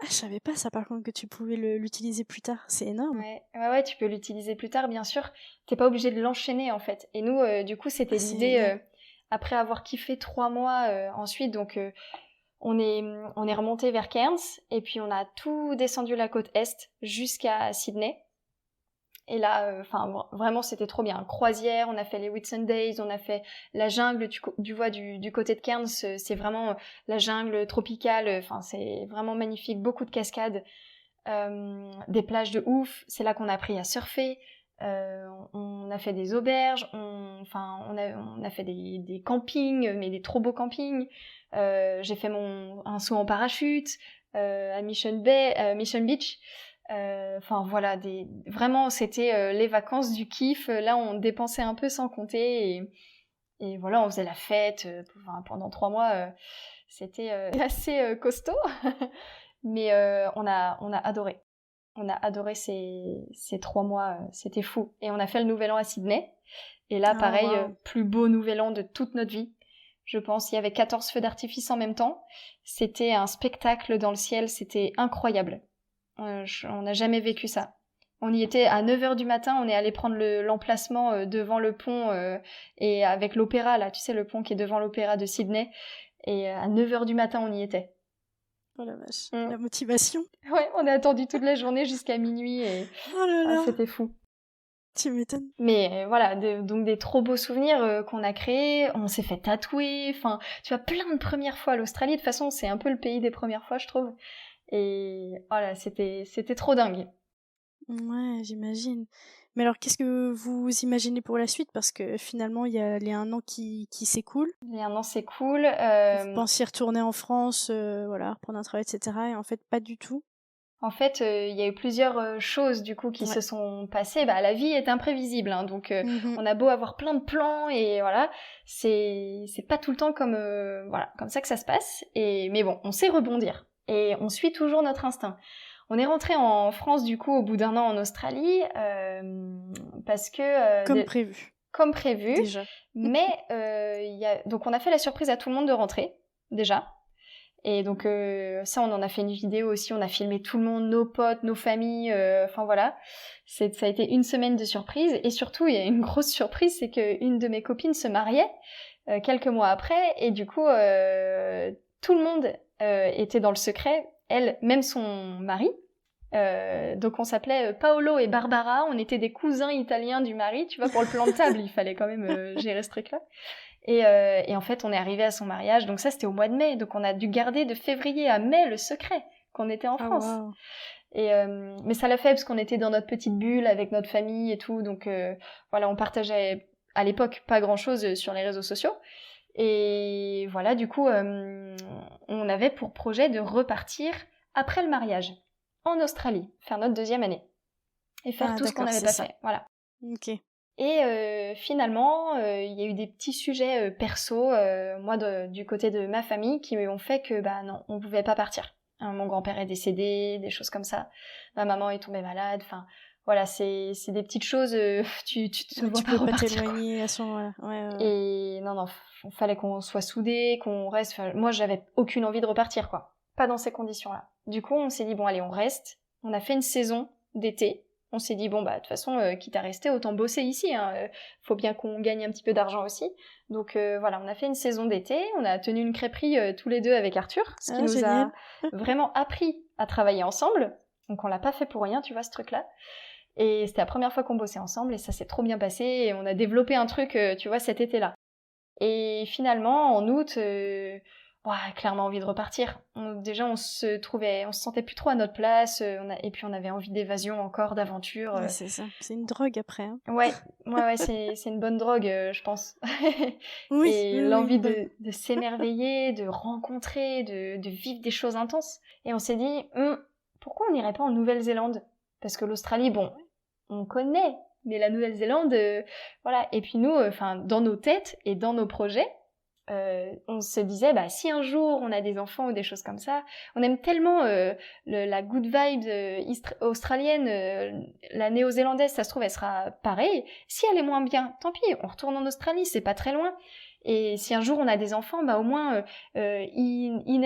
Ah, je savais pas ça par contre que tu pouvais l'utiliser plus tard. C'est énorme. Ouais, tu peux l'utiliser plus tard, bien sûr. T'es pas obligé de l'enchaîner, en fait. Et nous, du coup, c'était Ah, c'est l'idée, génial. après avoir kiffé 3 mois ensuite, donc on est remonté vers Cairns, et puis on a tout descendu la côte Est jusqu'à Sydney. Et là, vraiment, c'était trop bien. Croisière, on a fait les Whitsundays, on a fait la jungle, du côté de Cairns, c'est vraiment la jungle tropicale, enfin, c'est vraiment magnifique, beaucoup de cascades. Des plages de ouf, c'est là qu'on a appris à surfer, on a fait des auberges, on a fait des campings, mais des trop beaux campings, j'ai fait un saut en parachute à Mission Beach, enfin voilà, vraiment c'était les vacances du kiff, là on dépensait un peu sans compter, et voilà, on faisait la fête pendant 3 mois, c'était assez costaud. Mais on a adoré. On a adoré ces 3 mois, c'était fou. Et on a fait le Nouvel An à Sydney. Et là, Ah, pareil, waouh. plus beau Nouvel An de toute notre vie. Je pense, il y avait 14 feux d'artifice en même temps. C'était un spectacle dans le ciel, c'était incroyable. On n'a jamais vécu ça. On y était à 9h du matin, on est allé prendre l'emplacement devant le pont, et avec l'opéra, là, tu sais, le pont qui est devant l'opéra de Sydney. Et à 9h du matin, on y était. Oh la vache. Mm. La motivation. Ouais, on a attendu toute la journée jusqu'à minuit et Oh là là. c'était fou. Tu m'étonnes. Mais voilà, donc des trop beaux souvenirs qu'on a créés. On s'est fait tatouer. Enfin, tu vois, plein de premières fois à l'Australie. De toute façon, c'est un peu le pays des premières fois, je trouve. Et voilà, c'était trop dingue. Ouais, j'imagine. Mais alors, qu'est-ce que vous imaginez pour la suite? Parce que finalement, il y a les un an qui s'écoulent. Les 1 an, c'est cool. Vous pensiez retourner en France, voilà, reprendre un travail, etc. Et en fait, pas du tout. En fait, il y a eu plusieurs choses du coup qui Ouais. se sont passées. Bah, la vie est imprévisible, hein, donc Mhm. on a beau avoir plein de plans et voilà, c'est pas tout le temps comme comme ça que ça se passe. Mais bon, on sait rebondir et on suit toujours notre instinct. On est rentré en France du coup au bout d'1 an en Australie parce que Comme prévu, comme prévu. déjà. Mais donc on a fait la surprise à tout le monde de rentrer déjà. Et donc ça, on en a fait une vidéo aussi, on a filmé tout le monde, nos potes, nos familles, enfin voilà. Ça a été une semaine de surprise. Et surtout, il y a une grosse surprise, c'est qu'une de mes copines se mariait quelques mois après. Et du coup, tout le monde était dans le secret, elle, même son mari. Donc on s'appelait Paolo et Barbara, on était des cousins italiens du mari, tu vois, pour le plan de table, il fallait quand même gérer ce truc-là. Et en fait, on est arrivé à son mariage, donc ça c'était au mois de mai, donc on a dû garder de février à mai le secret qu'on était en France. Wow. Mais ça l'a fait parce qu'on était dans notre petite bulle avec notre famille et tout, donc voilà, on partageait à l'époque pas grand-chose sur les réseaux sociaux. Et voilà, du coup, on avait pour projet de repartir après le mariage en Australie, faire notre 2e année et faire tout ce qu'on n'avait pas fait. Voilà. Ok. Et finalement, il y a eu des petits sujets perso, moi du côté de ma famille, qui ont fait que non, on pouvait pas partir. Hein, mon grand-père est décédé, des choses comme ça. Ma maman est tombée malade. Enfin, voilà, c'est des petites choses. Tu te vois pas repartir. Tu peux pas t'éloigner à ce moment-là. Ouais. Et non, fallait qu'on soit soudés, qu'on reste. Enfin, moi, j'avais aucune envie de repartir, quoi. Pas dans ces conditions-là. Du coup, on s'est dit bon, allez, on reste. On a fait une saison d'été. On s'est dit bon, de toute façon, quitte à rester, autant bosser ici. Faut bien qu'on gagne un petit peu d'argent aussi. Donc voilà, on a fait une saison d'été. On a tenu une crêperie tous les deux avec Arthur, ce qui nous a vraiment appris à travailler ensemble. Donc on l'a pas fait pour rien, tu vois, ce truc-là. Et c'était la première fois qu'on bossait ensemble et ça s'est trop bien passé. Et on a développé un truc, tu vois, cet été-là. Et finalement, en août, clairement envie de repartir. Déjà, on se sentait plus trop à notre place. Et puis on avait envie d'évasion encore, d'aventure. Ouais, c'est ça. C'est une drogue après. Hein. Ouais, c'est une bonne drogue, je pense. Oui. Et l'envie de s'émerveiller, de rencontrer, de vivre des choses intenses. Et on s'est dit, pourquoi on n'irait pas en Nouvelle-Zélande ? Parce que l'Australie, bon, on connaît, mais la Nouvelle-Zélande, voilà. Et puis nous, dans nos têtes et dans nos projets, on se disait, si un jour on a des enfants ou des choses comme ça, on aime tellement la good vibe australienne, la néo-zélandaise, ça se trouve, elle sera pareille. Si elle est moins bien, tant pis, on retourne en Australie, c'est pas très loin. Et si un jour on a des enfants, au moins ils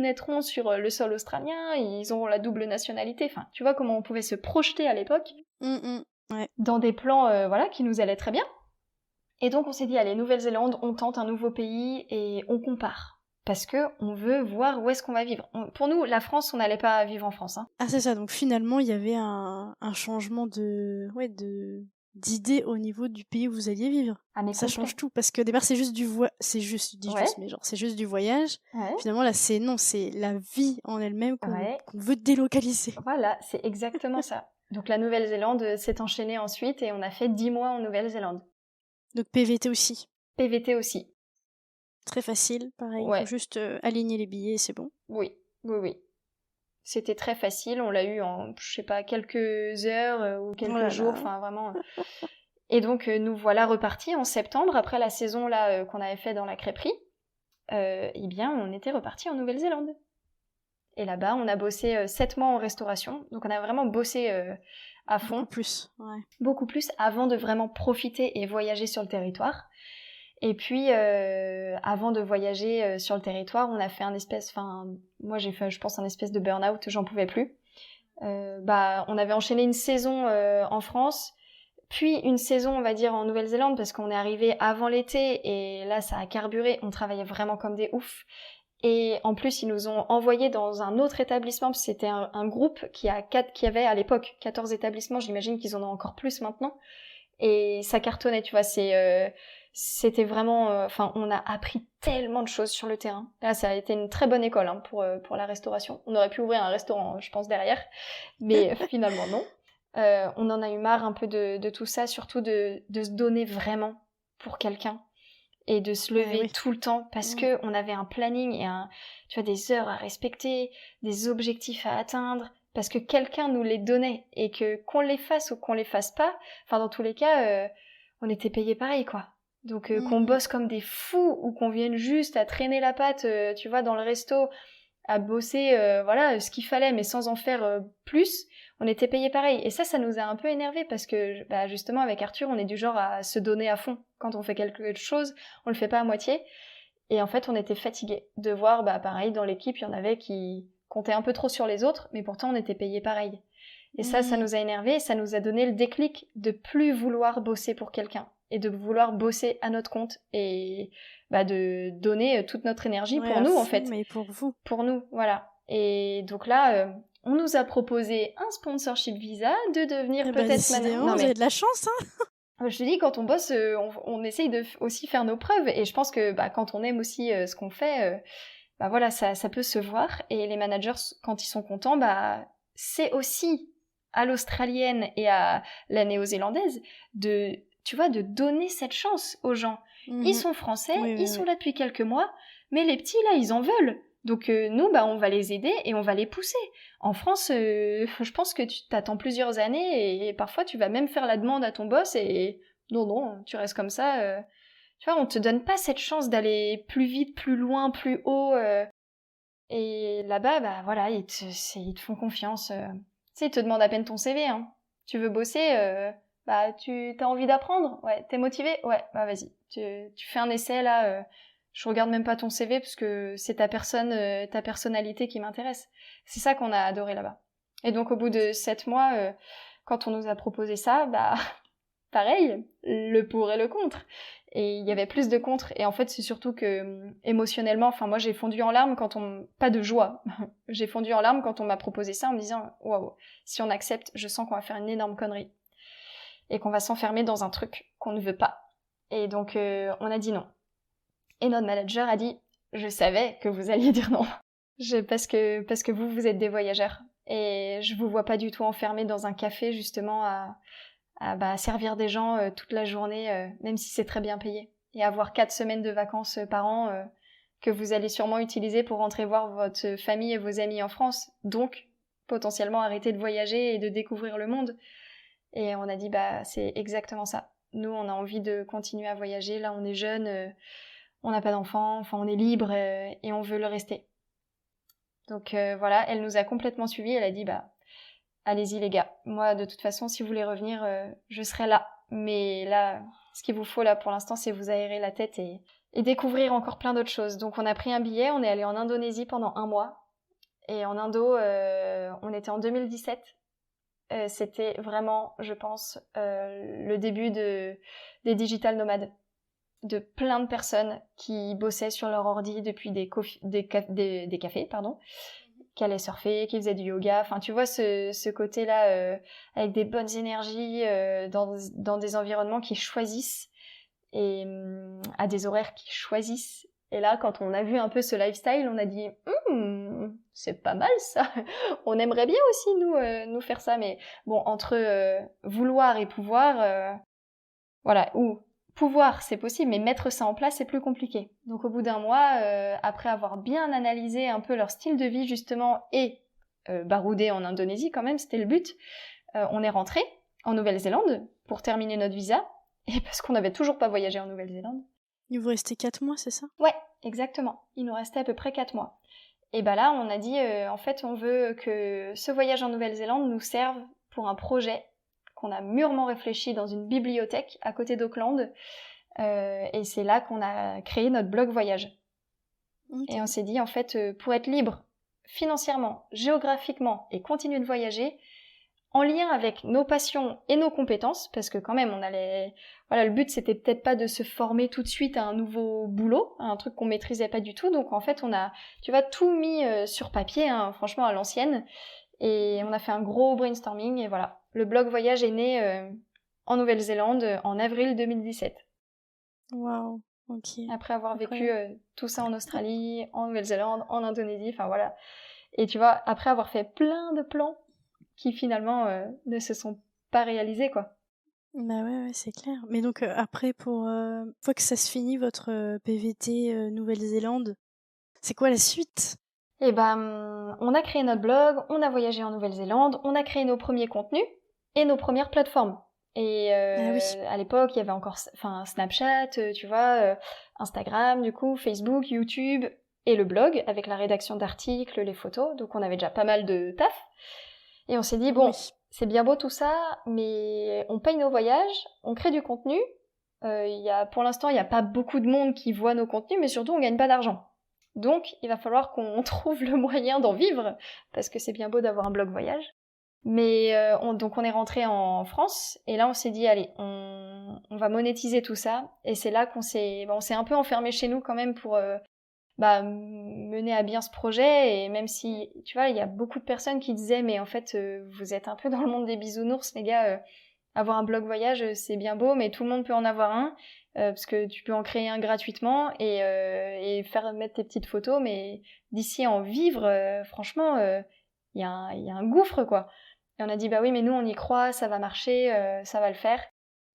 naîtront sur le sol australien, ils auront la double nationalité. Enfin, tu vois comment on pouvait se projeter à l'époque dans des plans qui nous allaient très bien. Et donc on s'est dit, allez, Nouvelle-Zélande, on tente un nouveau pays et on compare. Parce que on veut voir où est-ce qu'on va vivre. Pour nous, la France, on n'allait pas vivre en France. Hein. Ah c'est ça, donc finalement il y avait un changement d'idée au niveau du pays où vous alliez vivre. Ah, mais ça change tout, parce que au départ c'est juste du c'est juste du voyage. Ouais. Finalement là c'est la vie en elle-même qu'on veut délocaliser. Voilà, c'est exactement ça. Donc la Nouvelle-Zélande s'est enchaînée ensuite et on a fait 10 mois en Nouvelle-Zélande. Donc PVT aussi. PVT aussi. Très facile, pareil. Il faut juste aligner les billets et c'est bon. Oui. C'était très facile. On l'a eu en, je sais pas, quelques heures ou quelques jours. Enfin, vraiment. Et donc, nous voilà repartis en septembre, après la saison là qu'on avait fait dans la crêperie. On était repartis en Nouvelle-Zélande. Et là-bas, on a bossé 7 mois en restauration. Donc, on a vraiment bossé à fond. Beaucoup plus avant de vraiment profiter et voyager sur le territoire. Et puis, avant de voyager sur le territoire, on a fait moi j'ai fait, je pense, un espèce de burn-out, j'en pouvais plus. On avait enchaîné une saison en France, puis une saison, on va dire, en Nouvelle-Zélande, parce qu'on est arrivé avant l'été, et là, ça a carburé, on travaillait vraiment comme des oufs. Et en plus, ils nous ont envoyés dans un autre établissement, parce que c'était un groupe qui avait à l'époque 14 établissements, j'imagine qu'ils en ont encore plus maintenant. Et ça cartonnait, tu vois, c'était vraiment... on a appris tellement de choses sur le terrain. Là, ça a été une très bonne école pour la restauration. On aurait pu ouvrir un restaurant, je pense, derrière, mais finalement, non. On en a eu marre un peu de tout ça, surtout de se donner vraiment pour quelqu'un et de se lever tout le temps parce que on avait un planning et des heures à respecter, des objectifs à atteindre, parce que quelqu'un nous les donnait et que qu'on les fasse ou qu'on les fasse pas, dans tous les cas, on était payé pareil, quoi. Donc qu'on bosse comme des fous ou qu'on vienne juste à traîner la patte, tu vois, dans le resto, à bosser, ce qu'il fallait, mais sans en faire plus, on était payé pareil. Et ça nous a un peu énervé parce que, justement, avec Arthur, on est du genre à se donner à fond. Quand on fait quelque chose, on le fait pas à moitié. Et en fait, on était fatigués de voir, pareil, dans l'équipe, il y en avait qui comptaient un peu trop sur les autres, mais pourtant on était payé pareil. Et ça nous a énervé, et ça nous a donné le déclic de plus vouloir bosser pour quelqu'un et de vouloir bosser à notre compte et de donner toute notre énergie pour nous, en fait. Mais pour vous. Pour nous, voilà. Et donc là, on nous a proposé un sponsorship visa, de devenir peut-être maintenant. Vous avez de la chance, hein. Je te dis, quand on bosse, on essaye de aussi faire nos preuves, et je pense que quand on aime aussi ce qu'on fait, ça peut se voir. Et les managers, quand ils sont contents, c'est aussi à l'australienne et à la néo-zélandaise de tu vois, de donner cette chance aux gens. Ils sont français, ils sont là depuis quelques mois, mais les petits, là, ils en veulent. Donc nous, on va les aider et on va les pousser. En France, je pense que tu t'attends plusieurs années et parfois tu vas même faire la demande à ton boss et non, tu restes comme ça. Tu vois, on te donne pas cette chance d'aller plus vite, plus loin, plus haut. Et là-bas, voilà, ils te font confiance. Tu sais, ils te demandent à peine ton CV. Hein. Tu veux bosser, tu as envie d'apprendre. Ouais, t'es motivé. Ouais, vas-y. Tu fais un essai là. Je regarde même pas ton CV parce que c'est ta personne, ta personnalité qui m'intéresse. C'est ça qu'on a adoré là-bas. Et donc au bout de 7 mois, quand on nous a proposé ça, pareil, le pour et le contre. Et il y avait plus de contre. Et en fait, c'est surtout que émotionnellement, moi j'ai fondu en larmes pas de joie, j'ai fondu en larmes quand on m'a proposé ça en me disant, waouh, si on accepte, je sens qu'on va faire une énorme connerie. Et qu'on va s'enfermer dans un truc qu'on ne veut pas. Et donc on a dit non. Et notre manager a dit, je savais que vous alliez dire non. Parce que vous êtes des voyageurs. Et je vous vois pas du tout enfermés dans un café justement à servir des gens toute la journée, même si c'est très bien payé. Et avoir 4 semaines de vacances par an que vous allez sûrement utiliser pour rentrer voir votre famille et vos amis en France. Donc, potentiellement arrêter de voyager et de découvrir le monde. Et on a dit, c'est exactement ça. Nous, on a envie de continuer à voyager. Là, on est jeunes, on n'a pas d'enfants, on est libre et on veut le rester. Donc voilà, elle nous a complètement suivis. Elle a dit, allez-y les gars. Moi, de toute façon, si vous voulez revenir, je serai là. Mais là, ce qu'il vous faut là pour l'instant, c'est vous aérer la tête et découvrir encore plein d'autres choses. Donc on a pris un billet, on est allé en Indonésie pendant 1 mois. Et en Indo, on était en 2017. C'était vraiment, je pense, le début des digital nomades. De plein de personnes qui bossaient sur leur ordi depuis des cafés, pardon, qui allaient surfer, qui faisaient du yoga. Tu vois ce côté-là avec des bonnes énergies dans des environnements qui choisissent et à des horaires qui choisissent. Et là, quand on a vu un peu ce lifestyle, on a dit c'est pas mal ça. On aimerait bien aussi nous faire ça, mais bon, entre vouloir et pouvoir, voilà, ou pouvoir, c'est possible, mais mettre ça en place, c'est plus compliqué. Donc au bout d'1 mois, après avoir bien analysé un peu leur style de vie justement et baroudé en Indonésie quand même, c'était le but, on est rentré en Nouvelle-Zélande pour terminer notre visa, et parce qu'on n'avait toujours pas voyagé en Nouvelle-Zélande. Il vous restait 4 mois, c'est ça? Ouais, exactement. Il nous restait à peu près 4 mois. Et là, on a dit, en fait, on veut que ce voyage en Nouvelle-Zélande nous serve pour un projet qu'on a mûrement réfléchi dans une bibliothèque à côté d'Auckland. Et c'est là qu'on a créé notre blog voyage. Okay. Et on s'est dit, en fait, pour être libre financièrement, géographiquement et continuer de voyager, en lien avec nos passions et nos compétences, parce que quand même, le but, c'était peut-être pas de se former tout de suite à un nouveau boulot, à un truc qu'on maîtrisait pas du tout. Donc en fait, on a, tout mis sur papier, hein, franchement, à l'ancienne. Et on a fait un gros brainstorming et voilà. Le blog voyage est né en Nouvelle-Zélande en avril 2017. Waouh, ok. Après avoir vécu tout ça en Australie, en Nouvelle-Zélande, en Indonésie, voilà. Et tu vois, après avoir fait plein de plans qui finalement ne se sont pas réalisés, quoi. Ouais, c'est clair. Mais donc après, une fois que ça se finit, votre PVT Nouvelle-Zélande, c'est quoi la suite ? Eh on a créé notre blog, on a voyagé en Nouvelle-Zélande, on a créé nos premiers contenus et nos premières plateformes. Et à l'époque, il y avait encore Snapchat, Instagram, du coup, Facebook, YouTube et le blog avec la rédaction d'articles, les photos. Donc on avait déjà pas mal de taf. Et on s'est dit, c'est bien beau tout ça, mais on paye nos voyages, on crée du contenu. Pour l'instant, il n'y a pas beaucoup de monde qui voit nos contenus, mais surtout, on gagne pas d'argent. Donc, il va falloir qu'on trouve le moyen d'en vivre, parce que c'est bien beau d'avoir un blog voyage. Mais donc on est rentré en France, et là on s'est dit, allez, on va monétiser tout ça. Et c'est là on s'est un peu enfermé chez nous quand même pour mener à bien ce projet. Et même si, tu vois, il y a beaucoup de personnes qui disaient, mais en fait, vous êtes un peu dans le monde des bisounours, les gars. Avoir un blog voyage, c'est bien beau, mais tout le monde peut en avoir un. Parce que tu peux en créer un gratuitement et mettre tes petites photos, mais d'ici à en vivre, franchement, il y a un gouffre, quoi. Et on a dit, oui, mais nous, on y croit, ça va marcher, ça va le faire.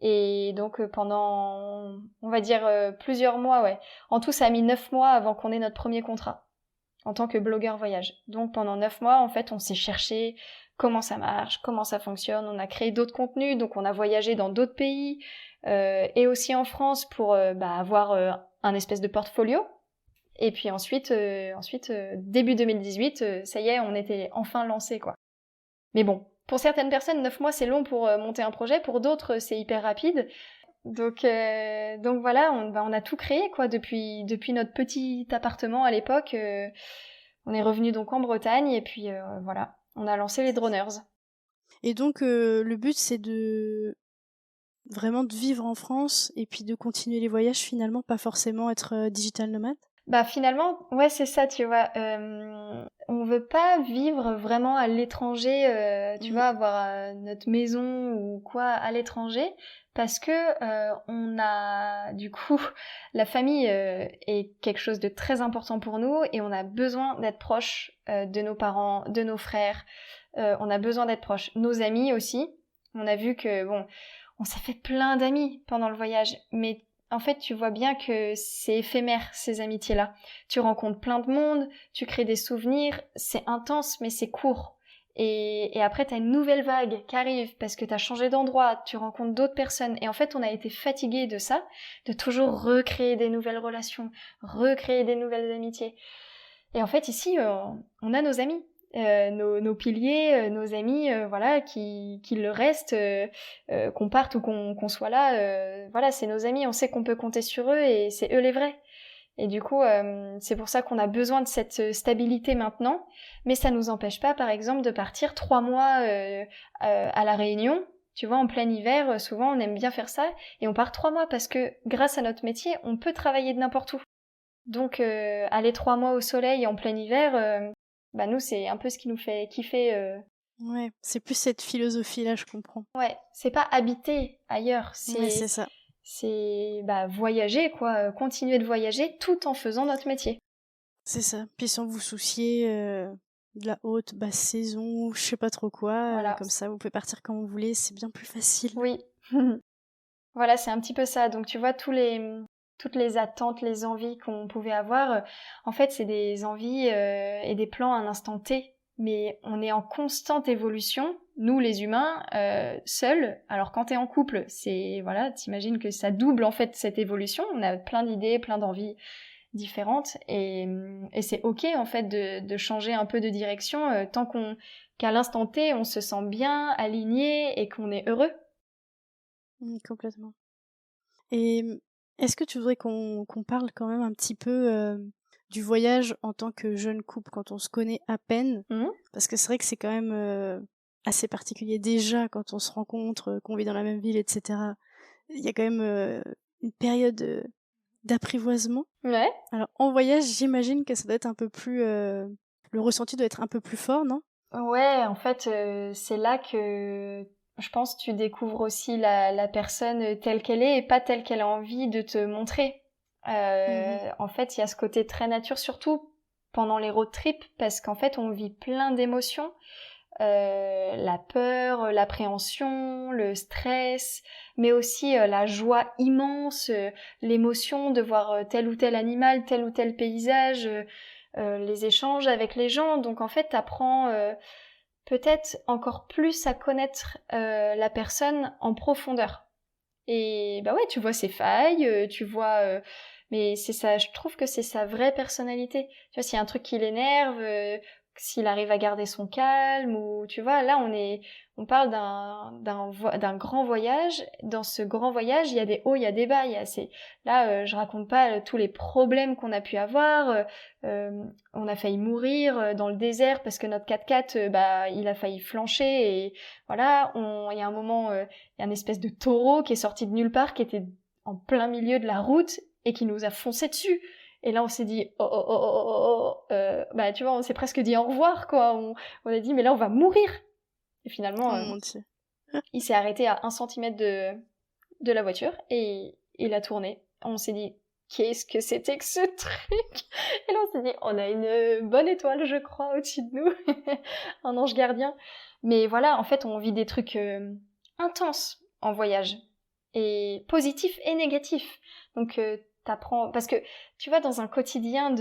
Et donc pendant, on va dire, plusieurs mois, ouais. En tout, ça a mis 9 mois avant qu'on ait notre premier contrat en tant que blogueur voyage. Donc pendant 9 mois, en fait, on s'est cherché comment ça marche, comment ça fonctionne. On a créé d'autres contenus, donc on a voyagé dans d'autres pays et aussi en France pour avoir un espèce de portfolio. Et puis ensuite, début 2018, ça y est, on était enfin lancé, quoi. Mais bon, pour certaines personnes, 9 mois, c'est long pour monter un projet. Pour d'autres, c'est hyper rapide. Donc voilà, on a tout créé, quoi, depuis notre petit appartement à l'époque. On est revenu donc en Bretagne et puis voilà, on a lancé les Droners. Et donc, le but, c'est vraiment de vivre en France et puis de continuer les voyages finalement, pas forcément être digital nomade? Bah finalement, ouais, c'est ça, tu vois. On veut pas vivre vraiment à l'étranger, tu vois, avoir notre maison ou quoi à l'étranger, parce que on a du coup la famille est quelque chose de très important pour nous et on a besoin d'être proche de nos parents, de nos frères. On a besoin d'être proche. Nos amis aussi. On a vu que bon, on s'est fait plein d'amis pendant le voyage, mais en fait, tu vois bien que c'est éphémère, ces amitiés-là. Tu rencontres plein de monde, tu crées des souvenirs, c'est intense, mais c'est court. Et après, t'as une nouvelle vague qui arrive parce que t'as changé d'endroit, tu rencontres d'autres personnes. Et en fait, on a été fatigués de ça, de toujours recréer des nouvelles relations, recréer des nouvelles amitiés. Et en fait, ici, on a nos amis. Nos piliers, nos amis, voilà, qui le restent, qu'on parte ou qu'on soit là, voilà, c'est nos amis, on sait qu'on peut compter sur eux et c'est eux les vrais. Et du coup, c'est pour ça qu'on a besoin de cette stabilité maintenant, mais ça nous empêche pas, par exemple, de partir 3 mois à La Réunion. Tu vois, en plein hiver, souvent on aime bien faire ça, et on part 3 mois parce que grâce à notre métier, on peut travailler de n'importe où. Donc aller 3 mois au soleil en plein hiver, bah nous c'est un peu ce qui nous fait kiffer. Ouais, c'est plus cette philosophie-là, je comprends. Ouais, c'est pas habiter ailleurs, Ouais, c'est ça. c'est voyager quoi, continuer de voyager tout en faisant notre métier. C'est ça. Puis sans vous soucier de la haute, basse saison, ou je sais pas trop quoi. Voilà. Comme ça, vous pouvez partir quand vous voulez, c'est bien plus facile. Oui. Voilà, c'est un petit peu ça. Donc tu vois toutes les attentes, les envies qu'on pouvait avoir, en fait c'est des envies et des plans à un instant T. Mais on est en constante évolution, nous les humains, seuls. Alors quand t'es en couple, c'est voilà, t'imagines que ça double en fait cette évolution. On a plein d'idées, plein d'envies différentes et c'est ok en fait de changer un peu de direction tant qu'à l'instant T on se sent bien, aligné et qu'on est heureux. Complètement. Et est-ce que tu voudrais qu'on parle quand même un petit peu du voyage en tant que jeune couple quand on se connaît à peine? Parce que c'est vrai que c'est quand même assez particulier déjà quand on se rencontre, qu'on vit dans la même ville, etc. Il y a quand même une période d'apprivoisement. Ouais. Alors en voyage, j'imagine que ça doit être un peu plus... le ressenti doit être un peu plus fort, non? Ouais, en fait, c'est là que je pense tu découvres aussi la personne telle qu'elle est et pas telle qu'elle a envie de te montrer. En fait, il y a ce côté très nature, surtout pendant les road trips, parce qu'en fait, on vit plein d'émotions. La peur, l'appréhension, le stress, mais aussi la joie immense, l'émotion de voir tel ou tel animal, tel ou tel paysage, les échanges avec les gens. Donc en fait, t'apprends peut-être encore plus à connaître la personne en profondeur. Et bah ouais, tu vois ses failles, tu vois... mais c'est ça, je trouve que c'est sa vraie personnalité. Tu vois, s'il y a un truc qui l'énerve, s'il arrive à garder son calme, ou tu vois, là on parle d'un grand voyage. Dans ce grand voyage, il y a des hauts, il y a des bas. Là, je raconte pas tous les problèmes qu'on a pu avoir. On a failli mourir dans le désert parce que notre 4x4, il a failli flancher et voilà. Il y a un moment, il y a une espèce de taureau qui est sorti de nulle part, qui était en plein milieu de la route et qui nous a foncé dessus. Et là, on s'est dit, tu vois, on s'est presque dit au revoir, quoi. On a dit, mais là, on va mourir. Et finalement, mon Dieu. il s'est arrêté à 1 centimètre de la voiture et il a tourné. On s'est dit, qu'est-ce que c'était que ce truc? Et là, on s'est dit, on a une bonne étoile, je crois, au-dessus de nous. Un ange gardien. Mais voilà, en fait, on vit des trucs intenses en voyage. et positif et négatif. Donc t'apprends, parce que tu vois, dans un quotidien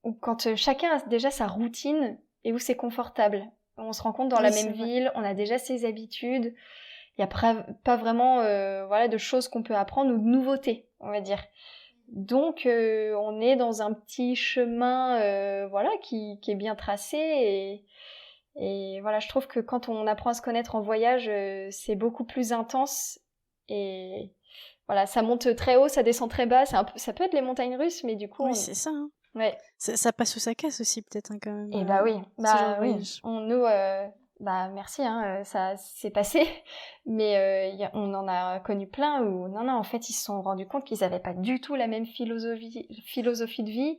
où quand chacun a déjà sa routine et où c'est confortable, on se rencontre dans la même ville, on a déjà ses habitudes, il y a pas vraiment voilà, de choses qu'on peut apprendre ou de nouveautés, on va dire. Donc on est dans un petit chemin voilà, qui est bien tracé et voilà, je trouve que quand on apprend à se connaître en voyage, c'est beaucoup plus intense et voilà, ça monte très haut, ça descend très bas, ça peut être les montagnes russes, mais du coup, Oui, c'est ça. Hein. Ouais. Ça passe ou ça casse aussi, peut-être, hein, quand même. Et bah oui, ce genre de oui. voyage. Bah merci, hein, ça s'est passé, mais on en a connu plein où non, en fait, ils se sont rendus compte qu'ils avaient pas du tout la même philosophie de vie,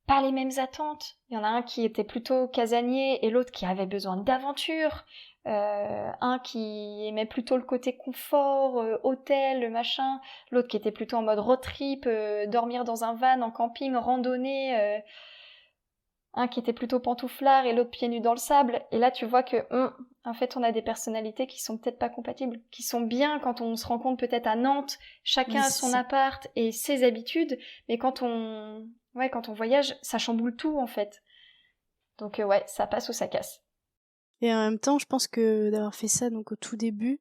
pas les mêmes attentes. Il y en a un qui était plutôt casanier et l'autre qui avait besoin d'aventure. Un qui aimait plutôt le côté confort, hôtel, machin. L'autre qui était plutôt en mode road trip, dormir dans un van, en camping, randonnée. Un qui était plutôt pantouflard et l'autre pieds nus dans le sable. Et là, tu vois que, en fait, on a des personnalités qui sont peut-être pas compatibles, qui sont bien quand on se rencontre peut-être à Nantes, chacun a son appart et ses habitudes, mais quand on voyage, ça chamboule tout, en fait. Donc, ouais, ça passe ou ça casse. Et en même temps, je pense que d'avoir fait ça donc au tout début,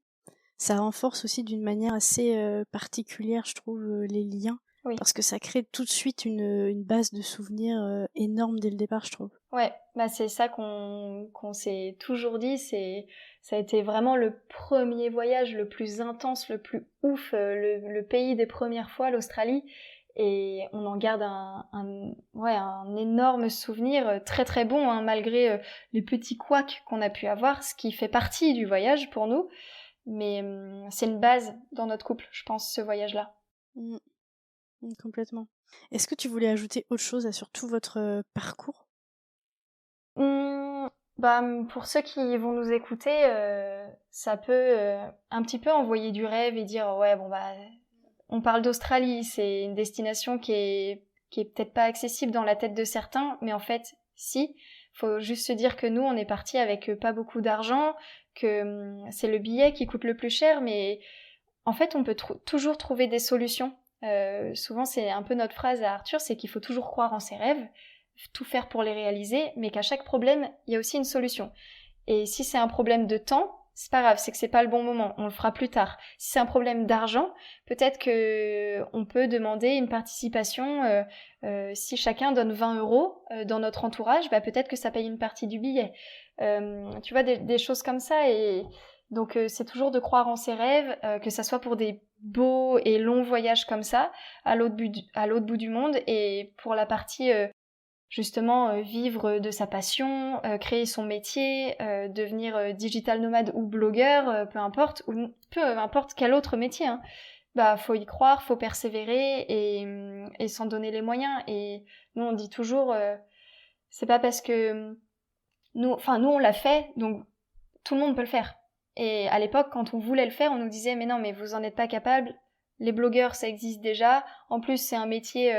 ça renforce aussi d'une manière assez particulière, je trouve, les liens. Oui. Parce que ça crée tout de suite une base de souvenirs énorme dès le départ, je trouve. Ouais, bah c'est ça qu'on s'est toujours dit, ça a été vraiment le premier voyage le plus intense, le plus ouf, le pays des premières fois, l'Australie, et on en garde un énorme souvenir, très très bon, hein, malgré les petits couacs qu'on a pu avoir, ce qui fait partie du voyage pour nous, mais c'est une base dans notre couple, je pense, ce voyage-là. Complètement. Est-ce que tu voulais ajouter autre chose sur tout votre parcours ? Bah, pour ceux qui vont nous écouter, ça peut un petit peu envoyer du rêve et dire ouais bon bah on parle d'Australie, c'est une destination qui est peut-être pas accessible dans la tête de certains, mais en fait si. Faut juste se dire que nous on est parti avec pas beaucoup d'argent, que c'est le billet qui coûte le plus cher, mais en fait on peut toujours trouver des solutions. Souvent c'est un peu notre phrase à Arthur, c'est qu'il faut toujours croire en ses rêves, tout faire pour les réaliser, mais qu'à chaque problème, il y a aussi une solution. Et si c'est un problème de temps, c'est pas grave, c'est que c'est pas le bon moment, on le fera plus tard. Si c'est un problème d'argent, peut-être que on peut demander une participation. Si chacun donne 20 € dans notre entourage, bah peut-être que ça paye une partie du billet. Tu vois, des choses comme ça. Et donc c'est toujours de croire en ses rêves, que ça soit pour des beaux et longs voyages comme ça, à l'autre bout du monde, et pour la partie justement vivre de sa passion, créer son métier, devenir digital nomade ou blogueur, peu importe, ou peu importe quel autre métier, hein. Bah faut y croire, faut persévérer et s'en donner les moyens. Et nous on dit toujours, c'est pas parce que nous on l'a fait, donc tout le monde peut le faire. Et à l'époque, quand on voulait le faire, on nous disait mais non, mais vous en êtes pas capable. Les blogueurs, ça existe déjà. En plus, c'est un métier,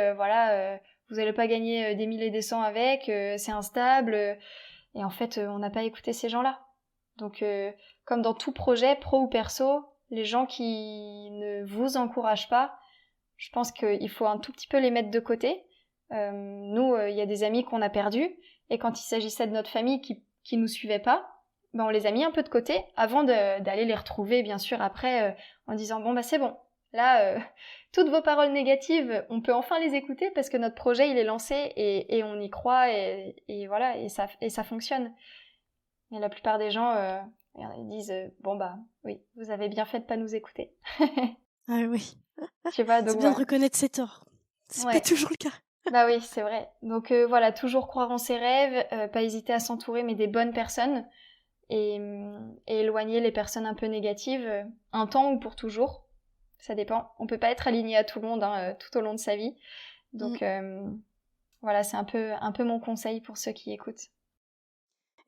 vous n'allez pas gagner des milliers et des cents avec, c'est instable. Et en fait, on n'a pas écouté ces gens-là. Donc, comme dans tout projet, pro ou perso, les gens qui ne vous encouragent pas, je pense qu'il faut un tout petit peu les mettre de côté. Nous, il y a des amis qu'on a perdus, et quand il s'agissait de notre famille qui nous suivait pas, ben on les a mis un peu de côté avant d'aller les retrouver, bien sûr, après, en disant bon bah c'est bon. Là, toutes vos paroles négatives, on peut enfin les écouter parce que notre projet il est lancé et on y croit et voilà et ça fonctionne. Et la plupart des gens ils disent bon bah oui, vous avez bien fait de pas nous écouter. Ah oui. Tu vois, donc c'est bien de reconnaître ses torts. C'est pas toujours le cas. Bah oui, c'est vrai. Donc voilà, toujours croire en ses rêves, pas hésiter à s'entourer mais des bonnes personnes et éloigner les personnes un peu négatives un temps ou pour toujours. Ça dépend. On peut pas être aligné à tout le monde tout au long de sa vie. Donc voilà, c'est un peu mon conseil pour ceux qui écoutent.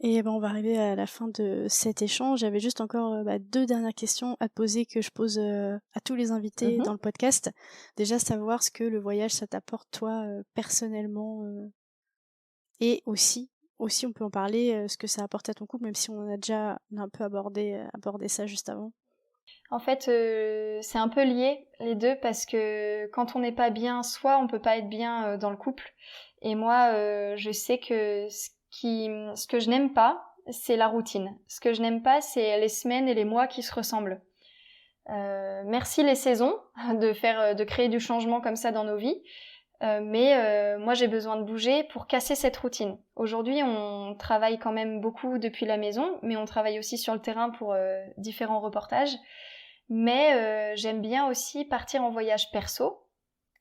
Et ben on va arriver à la fin de cet échange. J'avais juste encore 2 dernières questions à te poser que je pose à tous les invités dans le podcast. Déjà savoir ce que le voyage ça t'apporte toi personnellement et aussi on peut en parler ce que ça apporte à ton couple, même si on a déjà un peu abordé ça juste avant. En fait, c'est un peu lié les deux parce que quand on n'est pas bien soi, on peut pas être bien dans le couple. Et moi, je sais que ce que je n'aime pas, c'est la routine. Ce que je n'aime pas, c'est les semaines et les mois qui se ressemblent. Merci les saisons de créer du changement comme ça dans nos vies. Mais moi, j'ai besoin de bouger pour casser cette routine. Aujourd'hui, on travaille quand même beaucoup depuis la maison, mais on travaille aussi sur le terrain pour différents reportages. Mais j'aime bien aussi partir en voyage perso,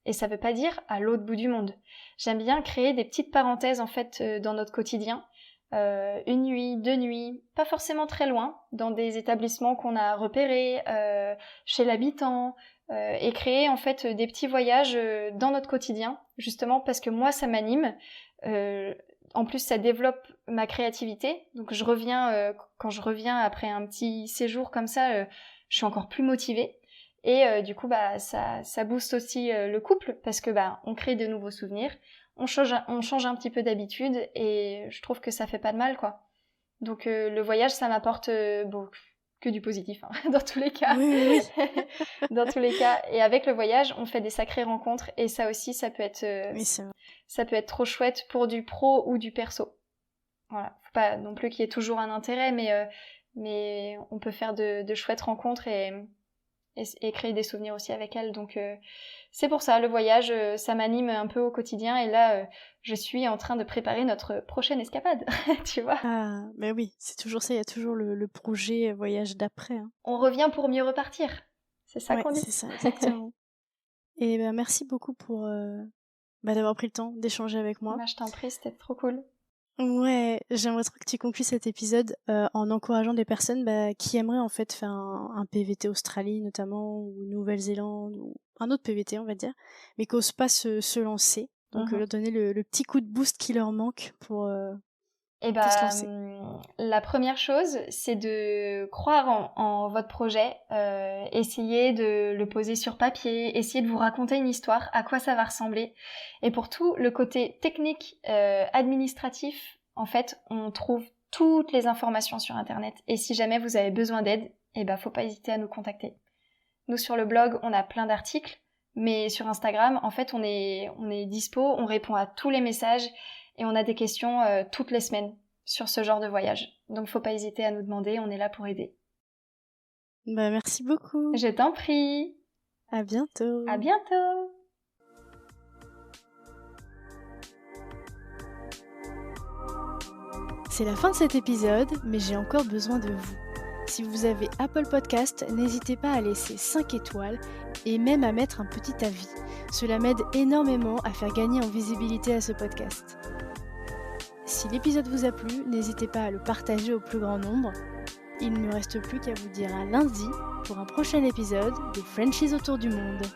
et ça veut pas dire à l'autre bout du monde. J'aime bien créer des petites parenthèses en fait dans notre quotidien. Une nuit, 2 nuits, pas forcément très loin, dans des établissements qu'on a repérés, chez l'habitant, et créer en fait des petits voyages dans notre quotidien, justement parce que moi ça m'anime. En plus ça développe ma créativité, donc quand je reviens après un petit séjour comme ça, je suis encore plus motivée. Et du coup, ça booste aussi le couple parce que on crée de nouveaux souvenirs, on change un petit peu d'habitude et je trouve que ça fait pas de mal, quoi. Donc le voyage, ça m'apporte que du positif, hein, dans tous les cas. Oui. Dans tous les cas. Et avec le voyage, on fait des sacrées rencontres et ça aussi, ça peut être, Oui, c'est vrai. ça peut être trop chouette pour du pro ou du perso. Voilà, faut pas non plus qu'il y ait toujours un intérêt, mais on peut faire de chouettes rencontres et créer des souvenirs aussi avec elle. Donc c'est pour ça, le voyage, ça m'anime un peu au quotidien. Et là, je suis en train de préparer notre prochaine escapade, tu vois. Ah, mais oui, c'est toujours ça, il y a toujours le projet voyage d'après. Hein. On revient pour mieux repartir. C'est ça qu'on dit. C'est ça, exactement. Et merci beaucoup pour d'avoir pris le temps d'échanger avec moi. Je t'en prie, c'était trop cool. Ouais, j'aimerais trop que tu conclues cet épisode en encourageant des personnes qui aimeraient en fait faire un PVT Australie notamment, ou Nouvelle-Zélande, ou un autre PVT on va dire, mais qui n'osent pas se lancer. Donc leur donner le petit coup de boost qui leur manque pour se lancer. La première chose, c'est de croire en votre projet, essayer de le poser sur papier, essayer de vous raconter une histoire, à quoi ça va ressembler. Et pour tout le côté technique, administratif, en fait, on trouve toutes les informations sur Internet. Et si jamais vous avez besoin d'aide, faut pas hésiter à nous contacter. Nous, sur le blog, on a plein d'articles, mais sur Instagram, en fait, on est dispo, on répond à tous les messages. Et on a des questions toutes les semaines sur ce genre de voyage. Donc faut pas hésiter à nous demander, on est là pour aider. Merci beaucoup. Je t'en prie. À bientôt. À bientôt. C'est la fin de cet épisode, mais j'ai encore besoin de vous. Si vous avez Apple Podcast, n'hésitez pas à laisser 5 étoiles et même à mettre un petit avis. Cela m'aide énormément à faire gagner en visibilité à ce podcast. Si l'épisode vous a plu, n'hésitez pas à le partager au plus grand nombre. Il ne me reste plus qu'à vous dire à lundi pour un prochain épisode des Frenchies autour du monde.